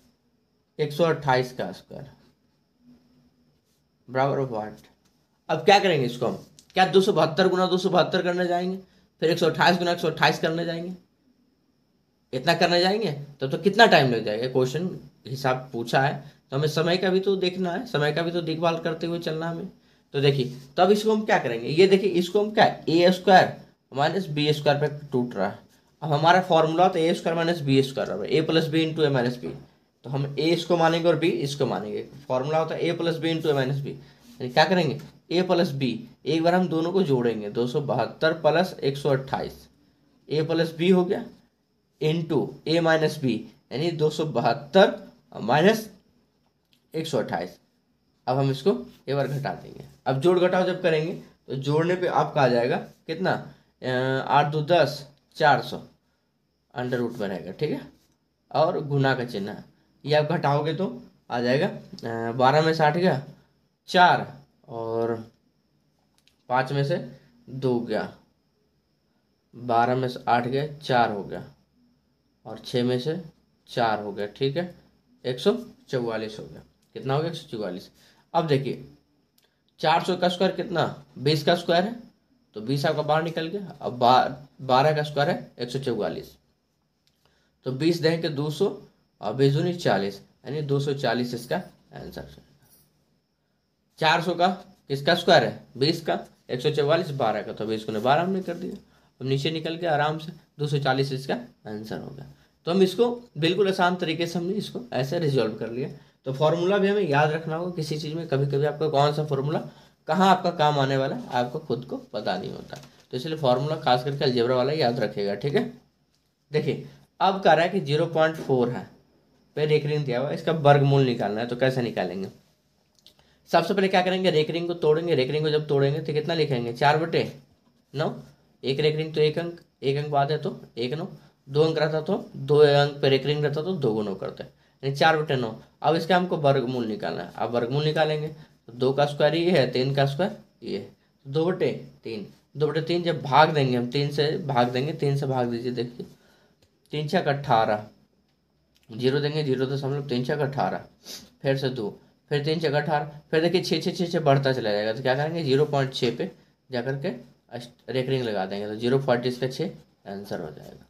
Speaker 1: 128 का स्क्वायर बराबर वाट। अब क्या करेंगे इसको हम, क्या 272 गुना 272 करने जाएंगे, फिर 128 गुना 128 करने जाएंगे, इतना करने जाएंगे तो कितना टाइम लग जाएगा। क्वेश्चन हिसाब पूछा है तो हमें समय का भी तो देखना है, समय का भी तो देखभाल करते हुए चलना हमें। तो देखिए तब इसको हम क्या करेंगे, ये देखिए इसको हम क्या ए स्क्वायर माइनस बी स्क्वायर पे टूट रहा है। अब हमारा फॉर्मूला तो ए स्क्वायर माइनस बी स्क्वायर, ए प्लस बी इंटू ए माइनस बी, तो हम ए इसको मानेंगे और बी इसको मानेंगे। फॉर्मूला होता है ए प्लस बी इंटू ए माइनस बी, यानी क्या करेंगे ए प्लस बी, एक बार हम दोनों को जोड़ेंगे 272 प्लस 128, ए प्लस बी हो गया इंटू ए माइनस बी, यानी 272 माइनस 128। अब हम इसको एक बार घटा देंगे। अब जोड़ घटाव जब करेंगे तो जोड़ने पे आपका आ जाएगा कितना 8 2 10 400 अंडर रूट में रहेगा, ठीक है। और गुना का चिन्ह है, ये आप घटाओगे तो आ जाएगा 12 में से 8 गया 4, और 5 में से 2 गया, 12 में से 8 गया 4 हो गया, और 6 में से 4 हो गया, ठीक है। 144 हो गया, कितना हो गया 144। अब देखिए 400 का स्क्वायर कितना 20 का स्क्वायर है, तो 20 आपका बाहर निकल गया। अब 12 का स्क्वायर है 144, तो 20 देंगे 200 और 20 दूनी 40, यानी 240 इसका आंसर। 400 का किसका स्क्वायर है 20 का, 144 12 का, तो 20 को 12 हमने कर दिया। अब नीचे निकल के आराम से 240 इसका आंसर हो गया। तो हम इसको बिल्कुल आसान तरीके से हमने इसको ऐसे रिजॉल्व कर लिया। तो फॉर्मूला भी हमें याद रखना होगा किसी चीज़ में, कभी कभी आपका कौन सा फॉर्मूला कहाँ आपका काम आने वाला है आपको खुद को पता नहीं होता, तो इसलिए फॉर्मूला खास करके अलजेब्रा वाला याद रखेगा, ठीक है। देखिए अब कह रहा है कि 0.4 है, फिर एक रिंग दिया हुआ है, इसका वर्गमूल निकालना है, तो कैसे निकालेंगे। सबसे पहले क्या करेंगे, रेकरिंग को तोड़ेंगे। रेकरिंग को जब तोड़ेंगे तो कितना लिखेंगे, 4/9। एक रेकरिंग तो एक अंक, एक अंक बाद है तो 1/9। 2 अंक रहता तो 2 अंक पे रेकरिंग रहता तो 2 गुना करते हैं, यानी 4/9। अब इसका हमको वर्गमूल निकालना है। अब वर्गमूल निकालेंगे तो 2 का स्क्वायर ये है, 3 का स्क्वायर ये है, 2/3। 2/3 जब भाग देंगे हम, 3 से भाग देंगे, 3 से भाग दीजिए, देखिए 3 छक 18, जीरो देंगे, 0.3 फिर से 2, फिर 3 छक 18, फिर देखिए 6 बढ़ता चला जाएगा। तो क्या करेंगे, 0.6 पे जाकर के रेकरिंग लगा देंगे तो 0.40 इसका 6 आंसर हो जाएगा।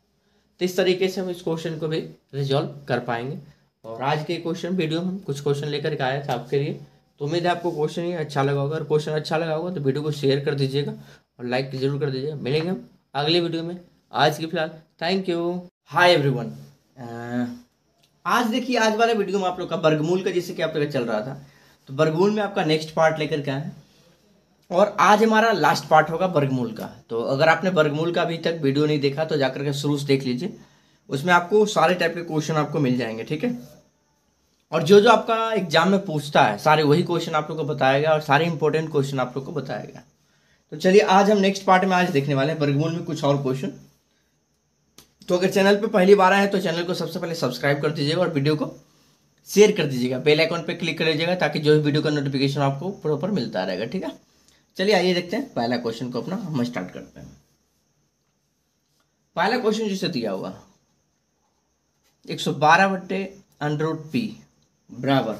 Speaker 1: तो इस तरीके से हम इस क्वेश्चन को भी रिजॉल्व कर पाएंगे। और आज के क्वेश्चन वीडियो में हम कुछ क्वेश्चन लेकर के आए थे आपके लिए। तो उम्मीद है आपको क्वेश्चन ये अच्छा लगा होगा। अगर क्वेश्चन अच्छा लगा होगा तो वीडियो को शेयर कर दीजिएगा और लाइक जरूर कर दीजिएगा। मिलेंगे हम अगली वीडियो में। आज की फिलहाल थैंक यू। हाय एवरीवन, आज देखिए, आज वाले वीडियो में आप लोग का वर्गमूल का जैसे कि आप लोग चल रहा था, तो वर्गमूल में आपका नेक्स्ट पार्ट लेकर के आए हैं और आज हमारा लास्ट पार्ट होगा वर्गमूल का। तो अगर आपने वर्गमूल का अभी तक वीडियो नहीं देखा तो जाकर के शुरू से देख लीजिए, उसमें आपको सारे टाइप के क्वेश्चन आपको मिल जाएंगे, ठीक है। और जो जो आपका एग्जाम में पूछता है सारे वही क्वेश्चन आप लोग को बताएगा और सारे इंपॉर्टेंट क्वेश्चन आप लोग को बताएगा। तो चलिए आज हम नेक्स्ट पार्ट में आज देखने वाले हैं वर्गमूल में कुछ और क्वेश्चन। तो अगर चैनल पे पहली बार आए तो चैनल को सबसे पहले सब्सक्राइब कर दीजिएगा और वीडियो को शेयर कर दीजिएगा, बेल आइकन पे क्लिक कर लीजिएगा ताकि जो भी वीडियो का नोटिफिकेशन आपको प्रॉपर मिलता रहेगा, ठीक है। चलिए आइए देखते हैं पहला क्वेश्चन को अपना हम स्टार्ट करते हैं। पहला क्वेश्चन जिसे दिया हुआ 112/√p बराबर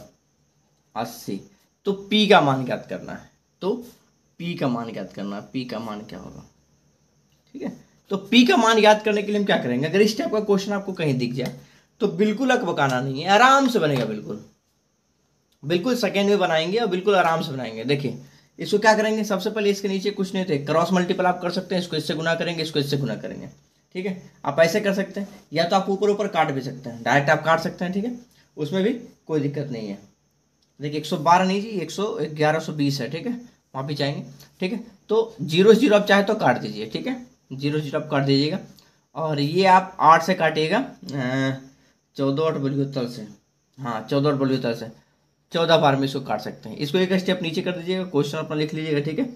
Speaker 1: 80। तो p का मान ज्ञात करना है। तो p का मान ज्ञात करना है, p का मान क्या होगा, ठीक है। तो p का मान याद करने के लिए हम क्या करेंगे, अगर इस टाइप का क्वेश्चन आपको कहीं दिख जाए तो बिल्कुल अकबकाना नहीं है, आराम से बनेगा, बिल्कुल बिल्कुल सेकेंड में बनाएंगे और बिल्कुल आराम से बनाएंगे। देखिए इसको क्या करेंगे, सबसे पहले इसके नीचे कुछ नहीं थे, क्रॉस मल्टीपल आप कर सकते हैं, इसको इससे गुना करेंगे, इसको इससे गुना करेंगे, ठीक है। आप ऐसे कर सकते हैं या तो आप ऊपर ऊपर काट भी सकते हैं, डायरेक्ट आप काट सकते हैं, ठीक है, उसमें भी कोई दिक्कत नहीं है। देखिए 112 नहीं जी, 1120 है, ठीक है, वहाँ भी जाएंगे, ठीक है। तो 0 आप चाहे तो काट दीजिए, ठीक है, 0 आप काट दीजिएगा। और ये आप 8 से काटिएगा, 14 से, हाँ 14 से 14 बार में इसको काट सकते हैं। इसको एक स्टेप नीचे कर दीजिएगा, क्वेश्चन अपना लिख लीजिएगा, ठीक है।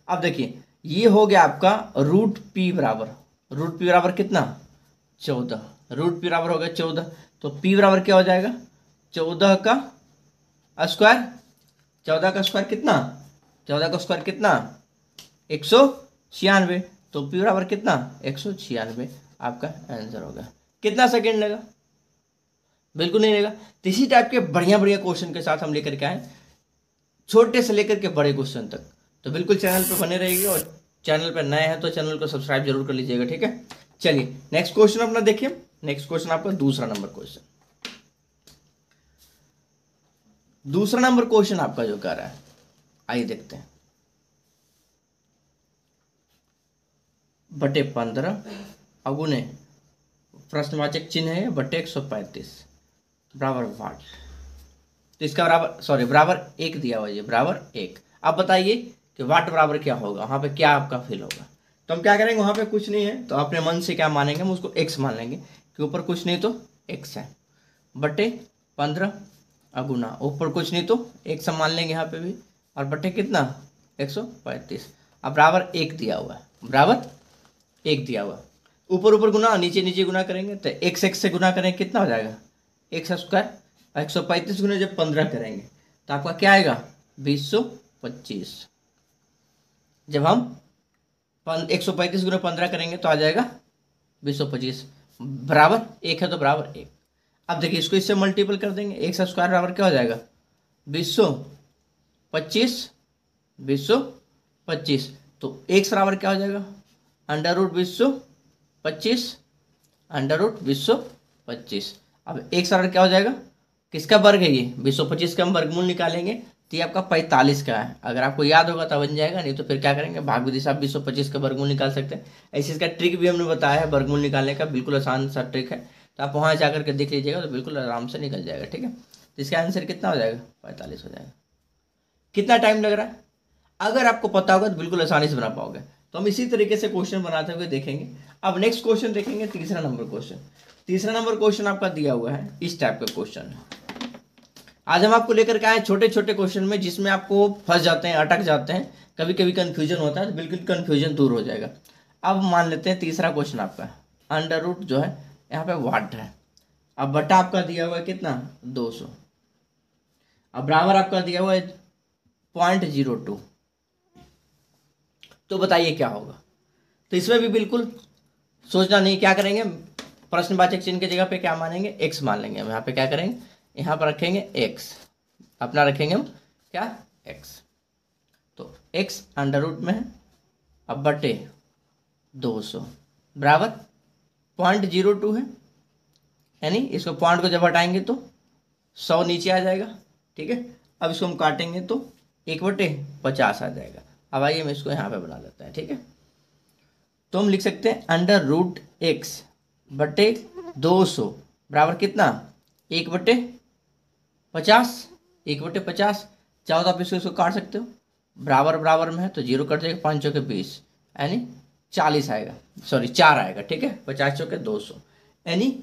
Speaker 1: अब देखिए ये हो गया आपका √p बराबर, √p बराबर कितना, 14, √p बराबर हो गया 14। तो p बराबर क्या हो जाएगा, 14 का स्क्वायर, 14 का स्क्वायर कितना, 14 का स्क्वायर कितना, 196। तो p बराबर कितना, 196 आपका आंसर होगा। कितना सेकेंड लगा, बिल्कुल नहीं लेगा। तो इसी टाइप के बढ़िया बढ़िया क्वेश्चन के साथ हम लेकर के आए, छोटे से लेकर के बड़े क्वेश्चन तक। तो बिल्कुल चैनल पर बने रहिए और चैनल पर नए हैं तो चैनल को सब्सक्राइब जरूर कर लीजिएगा, ठीक है। चलिए नेक्स्ट क्वेश्चन अपना देखिए। नेक्स्ट क्वेश्चन आपका दूसरा नंबर क्वेश्चन, दूसरा नंबर क्वेश्चन आपका जो कर रहा है, आइए देखते हैं। बटे 15 अगुने प्रश्नवाचक चिन्ह है बटे 135 बराबर वाट। तो इसका बराबर बराबर 1 दिया हुआ है, बराबर 1। अब बताइए कि वाट बराबर क्या होगा, वहाँ पे क्या आपका फिल होगा। तो हम क्या करेंगे, वहाँ पे कुछ नहीं है तो अपने मन से क्या मानेंगे, हम उसको x मान लेंगे कि ऊपर कुछ नहीं तो x है, बटे 15 अगुना ऊपर कुछ नहीं तो x हम मान लेंगे यहाँ पे भी, और बटे कितना 135। अब बराबर 1 दिया हुआ है, बराबर 1 दिया हुआ, ऊपर ऊपर गुना नीचे नीचे गुना करेंगे तो x से गुना करेंगे कितना हो जाएगा, x स्क्वायर। 135 गुना जब 15 करेंगे तो आपका क्या आएगा, 225। जब हम 135 गुना 15 करेंगे तो आ जाएगा 225, बराबर 1 है तो बराबर 1। अब देखिए इसको इससे मल्टीपल कर देंगे, x स्क्वायर बराबर क्या हो जाएगा, 225। तो x बराबर क्या हो जाएगा, √225, √225। अब x बराबर क्या हो जाएगा, किसका वर्ग है ये, 225 का हम वर्गमूल निकालेंगे तो ये आपका 45 का है। अगर आपको याद होगा तो बन जाएगा, नहीं तो फिर क्या करेंगे, भाग विधि से आप 225 का वर्गमूल निकाल सकते हैं। ऐसे इसका ट्रिक भी हमने बताया है वर्गमूल निकालने का, बिल्कुल आसान सा ट्रिक है, तो आप वहाँ जाकर के देख लीजिएगा तो बिल्कुल आराम से निकल जाएगा, ठीक है। तो इसका आंसर कितना हो जाएगा, 45 हो जाएगा। कितना टाइम लग रहा है, अगर आपको पता होगा तो बिल्कुल आसानी से बना पाओगे। तो हम इसी तरीके से क्वेश्चन बनाते हुए देखेंगे। अब नेक्स्ट क्वेश्चन देखेंगे, तीसरा नंबर क्वेश्चन। तीसरा नंबर क्वेश्चन आपका दिया हुआ है, इस टाइप का क्वेश्चन है। आज हम आपको लेकर के आए छोटे छोटे क्वेश्चन में जिसमें आपको फंस जाते हैं, अटक जाते हैं, कभी कभी कंफ्यूजन होता है, तो बिल्कुल कंफ्यूजन दूर हो जाएगा। अब मान लेते हैं तीसरा क्वेश्चन आपका, अंडर रूट जो है यहाँ पे वाट है, अब बटा आपका दिया हुआ है कितना 200, अब बराबर आपका दिया हुआ है 0.02, तो बताइए क्या होगा। तो इसमें भी बिल्कुल सोचना नहीं, क्या करेंगे, प्रश्नवाचक चिन्ह की जगह पे क्या मानेंगे, एक्स मान लेंगे हम। यहाँ पे क्या करेंगे, यहाँ पर रखेंगे एक्स, अपना रखेंगे हम क्या एक्स, तो एक्स अंडर रूट में है, अब बटे 200 बराबर 0.02 है, यानी इसको पॉइंट को जब हटाएंगे तो 100 नीचे आ जाएगा, ठीक है। अब इसको हम काटेंगे तो 1/50 आ जाएगा। अब आइए हम इसको यहाँ पे बना लेते हैं, ठीक है। तो हम लिख सकते हैं अंडर रूट एक्स बटे 200 बराबर कितना 1/50, 1/50 चाहो तो आप इसको काट सकते हो, बराबर बराबर में है तो 0 कट जाएगा, 5 चौके 20 यानी 40 आएगा, सॉरी 4 आएगा, ठीक है, 50 चौके 200 यानी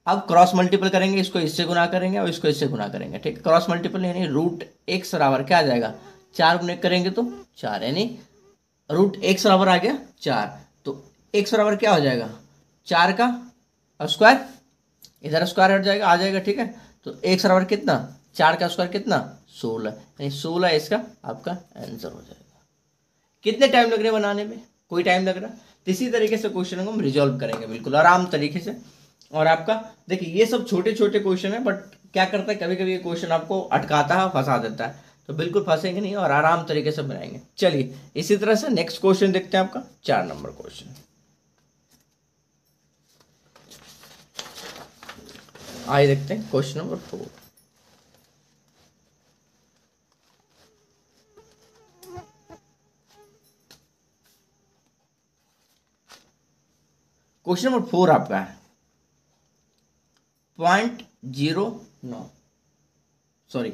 Speaker 1: अब क्रॉस मल्टीपल करेंगे, इसको इससे गुना करेंगे और इसको इससे गुना करेंगे, ठीक है। क्रॉस मल्टीपल यानी रूट एक्स बराबर क्या आ जाएगा 4 गुने करेंगे तो 4, यानी रूट एक्स बराबर आ गया 4, तो एक्स बराबर क्या हो जाएगा 4 का स्क्वायर, इधर स्क्वायर हट जाएगा, आ जाएगा, ठीक है। तो एक्स बराबर कितना 4 का स्क्वायर कितना 16, यानी 16 इसका आपका आंसर हो जाएगा। कितने टाइम लग रहे बनाने में, कोई टाइम लग रहा। तो इसी तरीके से क्वेश्चन को हम रिजॉल्व करेंगे बिल्कुल आराम तरीके से। और आपका देखिए ये सब छोटे छोटे क्वेश्चन है, बट क्या करता है कभी कभी ये क्वेश्चन आपको अटकाता है, फंसा देता है, तो बिल्कुल फंसेंगे नहीं और आराम तरीके से बनाएंगे। चलिए इसी तरह से नेक्स्ट क्वेश्चन देखते हैं, आपका 4 नंबर क्वेश्चन। आइए देखते हैं क्वेश्चन नंबर 4। क्वेश्चन नंबर 4 आपका है 0.09, सॉरी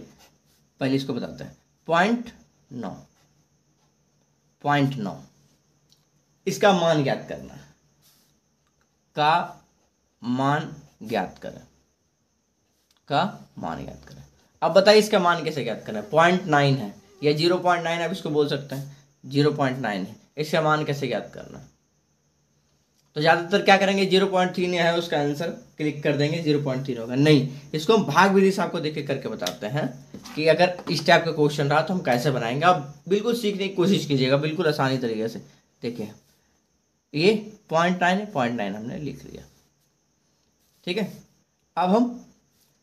Speaker 1: पहले इसको बताते हैं 0.9 इसका मान ज्ञात करना है, का मान ज्ञात करें, का मान ज्ञात करें। अब बताइए इसका मान कैसे ज्ञात करें, 0.9 है या 0.9 आप इसको बोल सकते हैं, 0.9 है, इसका मान कैसे ज्ञात करना। तो ज़्यादातर क्या करेंगे 0.3 है उसका आंसर, क्लिक कर देंगे 0.3 होगा, नहीं इसको हम भाग विधि से आपको देख करके बताते हैं कि अगर इस टाइप का क्वेश्चन रहा तो हम कैसे बनाएंगे। आप बिल्कुल सीखने की कोशिश कीजिएगा बिल्कुल आसानी तरीके से। देखिए ये 0.9 है, 0.9 हमने लिख लिया, ठीक है। अब हम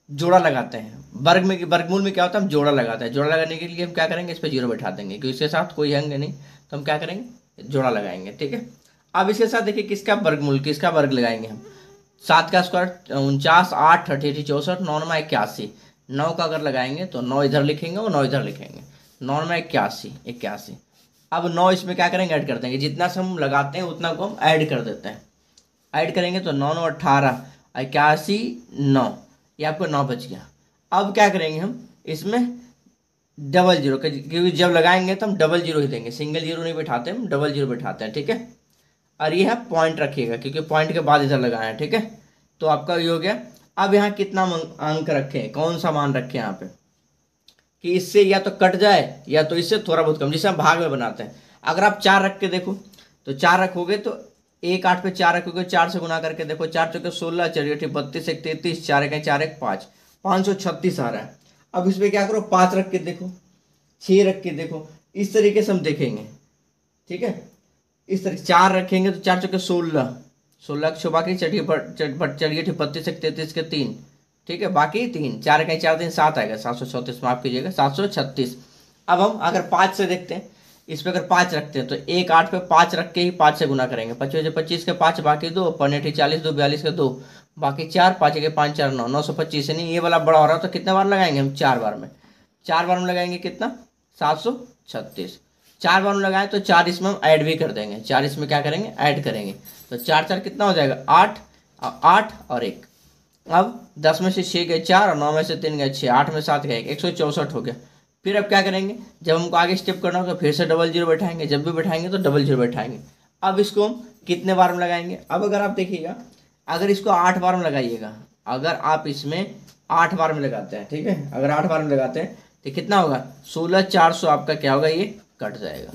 Speaker 1: जोड़ा लगाते हैं, वर्ग में वर्गमूल में क्या होता है हम जोड़ा लगाते हैं, जोड़ा लगाने के लिए हम क्या करेंगे इस पर 0 बैठा देंगे क्योंकि इसके साथ कोई अंक नहीं, तो हम क्या करेंगे जोड़ा लगाएंगे, ठीक है। अब इसके साथ देखिए किसका वर्गमूल, किसका वर्ग लगाएंगे हम, 7 का स्क्वायर 49, 8 88 64, 9 में 81, 9 का अगर लगाएंगे तो 9 इधर लिखेंगे और 9 इधर लिखेंगे, 9 में 81। अब 9 इसमें क्या करेंगे ऐड कर देंगे, जितना से हम लगाते हैं उतना को हम ऐड कर देते हैं, ऐड करेंगे तो 9 9 18 81 9, ये आपको 9 बच गया। अब क्या करेंगे हम इसमें डबल जीरो, क्योंकि जब लगाएंगे तो हम डबल जीरो ही देंगे, सिंगल जीरो नहीं बैठाते, हम डबल जीरो बैठाते हैं, ठीक है। और ये है पॉइंट रखिएगा क्योंकि पॉइंट के बाद इधर लगाए हैं, ठीक है। तो आपका ये हो गया। अब यहाँ कितना अंक रखें, कौन सा मान रखें यहाँ पे कि इससे या तो कट जाए या तो इससे थोड़ा बहुत कम, जिसे हम भाग में बनाते हैं। अगर आप 4 रख के देखो तो 4 रखोगे तो 1 8 पे 4 रखोगे, 4 से गुना करके देखो, 4 चौके 16, 4 8 32, 1 33, 4 1 4 1 5, 536 आ रहा है। अब इसमें क्या करो 5 रख के देखो, 6 रख के देखो, इस तरीके से हम देखेंगे, ठीक है। इस तरीके 4 रखेंगे तो 4 चौके 16, 16 बाकी चढ़िए 32 1 33 के 3, ठीक है, बाकी 3, 4 1 4 3 7 आएगा, 734 माफ कीजिएगा 736। अब हम अगर 5 से देखते हैं, इस पे अगर 5 रखते हैं तो 1 8 पे 5 रख के ही 5 से गुना करेंगे, 25 25 के 5 बाकी 2, 5 40 2 42 के 2 बाकी 4, 5 के 5 4 9, 925, यानी ये वाला बड़ा हो रहा है तो कितने बार लगाएंगे हम 4 बार में, 4 बार में लगाएंगे कितना 736, 4 बार में लगाएं तो 4 इसमें हम ऐड भी कर देंगे, 4 इसमें क्या करेंगे ऐड करेंगे, तो 4 4 कितना हो जाएगा 8, 8 और 1। अब 10 में से 6 गए 4 और 9 में से 3 गए 6, 8 में 7 गए 164 हो गया। फिर अब क्या करेंगे, जब हमको आगे स्टेप करना होगा फिर से डबल जीरो बैठाएंगे, जब भी बैठाएंगे तो डबल जीरो बैठाएंगे। अब इसको हम कितने बार में लगाएंगे, अब अगर आप देखिएगा अगर इसको 8 बार में लगाइएगा, अगर आप इसमें 8 बार में लगाते हैं, ठीक है, अगर 8 बार में लगाते हैं तो कितना होगा, 16,400 आपका क्या होगा, ये कट जाएगा।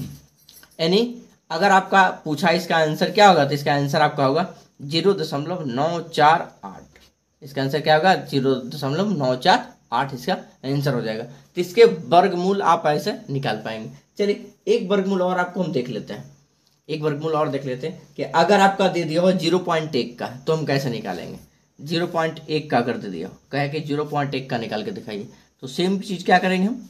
Speaker 1: यानी अगर आपका पूछा इसका आंसर क्या होगा, तो इसका आंसर आपका होगा 0.948। इसका आंसर क्या होगा, 0.948 इसका आंसर हो जाएगा। तो इसके वर्गमूल आप ऐसे निकाल पाएंगे। चलिए एक वर्गमूल और आपको हम देख लेते हैं, एक वर्गमूल और देख लेते हैं कि अगर आपका दे दिया हो 0.1 का तो हम कैसे निकालेंगे। 0.1 का अगर दे दिया हो, कहे कि 0.1 का निकाल के दिखाइए, तो सेम चीज क्या करेंगे हम,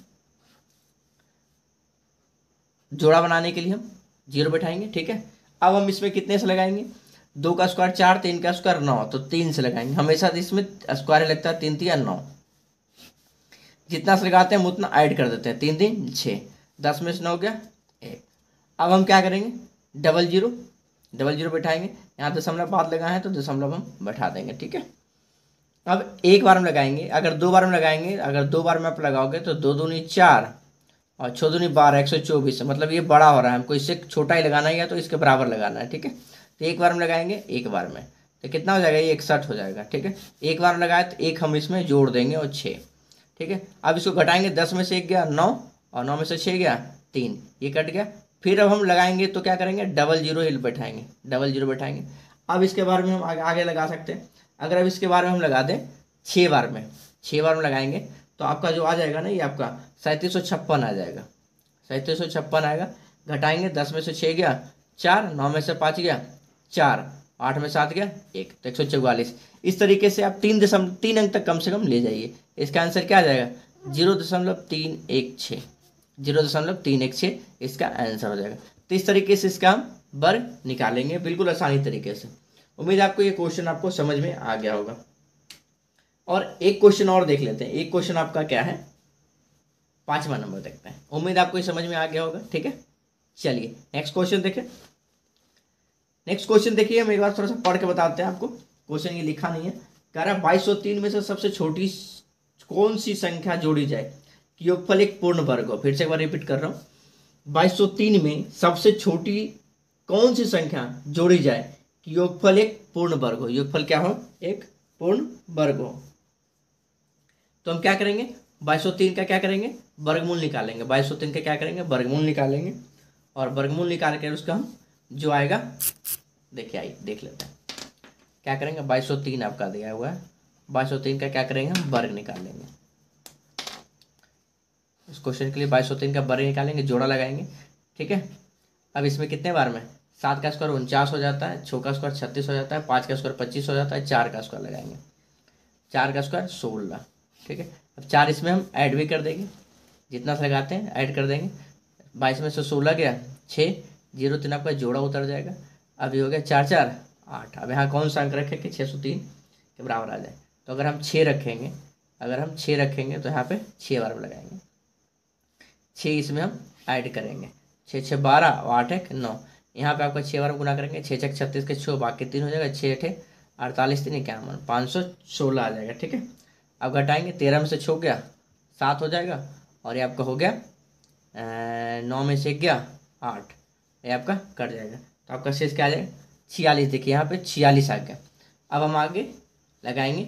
Speaker 1: जोड़ा बनाने के लिए हम 0 बैठाएंगे, ठीक है। अब हम इसमें कितने से लगाएंगे, 2 का स्क्वायर 4, 3 का स्क्वायर 9, तो 3 से लगाएंगे। हमेशा इसमें स्क्वायर लगता है, 3 3 9, जितना से लगाते हैं हम उतना ऐड कर देते हैं, 3 3 6, 10 में से 9 गया 1। अब हम क्या करेंगे, डबल जीरो बैठाएंगे, यहाँ दशमलव बाद लगा है तो दशमलव हम बैठा देंगे, ठीक है। अब एक बार में लगाएंगे, अगर 2 बार में लगाएंगे, अगर 2 बार में आप लगाओगे तो 2 दूनी 4 और 6 दूनी 12, 124, मतलब ये बड़ा हो रहा है, हमको इससे छोटा ही लगाना है या तो इसके बराबर लगाना है, ठीक है। तो एक बार में लगाएंगे, एक बार में तो कितना हो जाएगा, ये 61 हो जाएगा, ठीक है। एक बार में लगाए तो एक हम इसमें जोड़ देंगे और 6, ठीक है। अब इसको घटाएंगे, 10 में से 1 गया 9 और 9 में से 6 गया 3, ये कट गया। फिर अब हम लगाएंगे तो क्या करेंगे, डबल जीरो ही बैठाएंगे, डबल जीरो बैठाएंगे। अब इसके बारे में हम आगे लगा सकते हैं। अगर अब इसके बारे में हम लगा दें 6 बार में, 6 बार में लगाएंगे तो आपका जो आ जाएगा ना, ये आपका 3756 आ जाएगा, 3756 आएगा। घटाएंगे, 10 में से 6 गया 4, 9 में से 5 गया 4, 8 में 7 गया 1, तो 144। इस तरीके से आप 3 अंक तक कम से कम ले जाइए। इसका आंसर क्या आ जाएगा, 0.316, 0.316 इसका आंसर हो जाएगा। तो इस तरीके से इसका हम वर्ग निकालेंगे, बिल्कुल आसानी तरीके से। उम्मीद है आपको ये क्वेश्चन आपको समझ में आ गया होगा। और एक क्वेश्चन और देख लेते हैं। एक क्वेश्चन आपका क्या है, 5वां नंबर देखते हैं। उम्मीद आपको ये समझ में आ गया होगा, ठीक है। चलिए नेक्स्ट क्वेश्चन देखें। नेक्स्ट क्वेश्चन देखिए, हम एक बार थोड़ा सा पढ़ के बताते हैं आपको। क्वेश्चन ये लिखा नहीं है, कह रहा है 2203 में से सबसे छोटी कौन सी संख्या जोड़ी जाए कि योगफल एक पूर्ण वर्ग हो। फिर से एक बार रिपीट कर रहा हूँ, 2203 में सबसे छोटी कौन सी संख्या जोड़ी जाए कि योगफल एक पूर्ण वर्ग हो। योगफल क्या हो, एक पूर्ण वर्ग हो। तो हम क्या करेंगे, 2203 का क्या करेंगे, वर्गमूल निकालेंगे। 2203 का क्या करेंगे, वर्गमूल निकालेंगे। और वर्गमूल निकाल कर उसका हम जो आएगा, देखिए आइए देख लेते हैं क्या करेंगे। 2203 आपका दिया हुआ है, 2203 का क्या करेंगे, हम वर्ग निकालेंगे। इस क्वेश्चन के लिए 2203 का वर्ग निकालेंगे, जोड़ा लगाएंगे, ठीक है। अब इसमें कितने बार में, 7 का स्क्वायर 49 हो जाता है, 6 का स्क्वायर 36 हो जाता है, 5 का स्क्वायर 25 हो जाता है, 4 का स्क्वायर लगाएंगे, 4 का स्क्वायर 16, ठीक है। अब 4 इसमें हम ऐड भी कर देंगे, जितना से लगाते हैं ऐड कर देंगे। 22 में से 16 गया 6, 0 3 आपका जोड़ा उतर जाएगा। अब ये हो गया 4 4 8। अब यहाँ कौन सा अंक रखें कि 603 के बराबर आ जाए। तो अगर हम 6 रखेंगे, अगर हम 6 रखेंगे तो यहाँ पे 6 बार में लगाएंगे, 6 इसमें हम ऐड करेंगे, 6 6 12 और 8 1 9। यहाँ पे आपका 6 बार में गुना करेंगे, 6 6 36 के 6, बाकी 3 हो जाएगा, 6 8 48 3 51, 516 आ जाएगा, ठीक है। अब घटाएंगे, 13 में से 6 गया 7 हो जाएगा, और ये आपका हो गया 9 में से 1 गया 8, ये आपका कट जाएगा। तो आपका शेष क्या आ जाएगा, 46। देखिए यहाँ पे 46 आ गया। अब हम आगे लगाएंगे,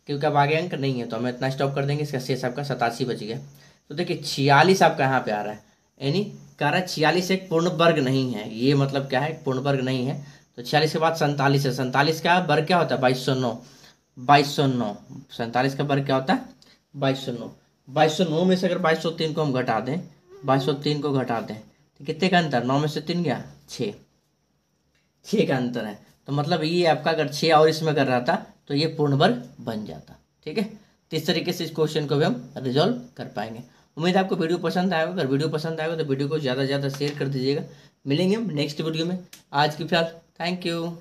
Speaker 1: क्योंकि अब आगे अंक नहीं है तो हम इतना स्टॉप कर देंगे। इसका शेष आपका 87 बच गया। तो देखिए 46 आपका यहाँ पे आ रहा है, यानी कह रहा है 46 एक पूर्ण वर्ग नहीं है। ये मतलब क्या है, एक पूर्ण वर्ग नहीं है। तो 46 के बाद 47 है, 47 का वर्ग क्या होता है, 2209, 2209। 47 का वर्ग क्या होता है, 2209। 2209 में से अगर 2203 को हम घटा दें, 2203 को घटा दें तो कितने का अंतर, 9 में से 3 गया 6, 6 का अंतर है। तो मतलब ये आपका अगर 6 और इसमें कर रहा था तो ये पूर्ण वर्ग बन जाता, ठीक है। तो इस तरीके से इस क्वेश्चन को भी हम रिजॉल्व कर पाएंगे। उम्मीद है आपको वीडियो पसंद आएगा। अगर वीडियो पसंद आएगा तो वीडियो को ज़्यादा से ज़्यादा शेयर कर दीजिएगा। मिलेंगे हम नेक्स्ट वीडियो में। आज की फिलहाल थैंक यू।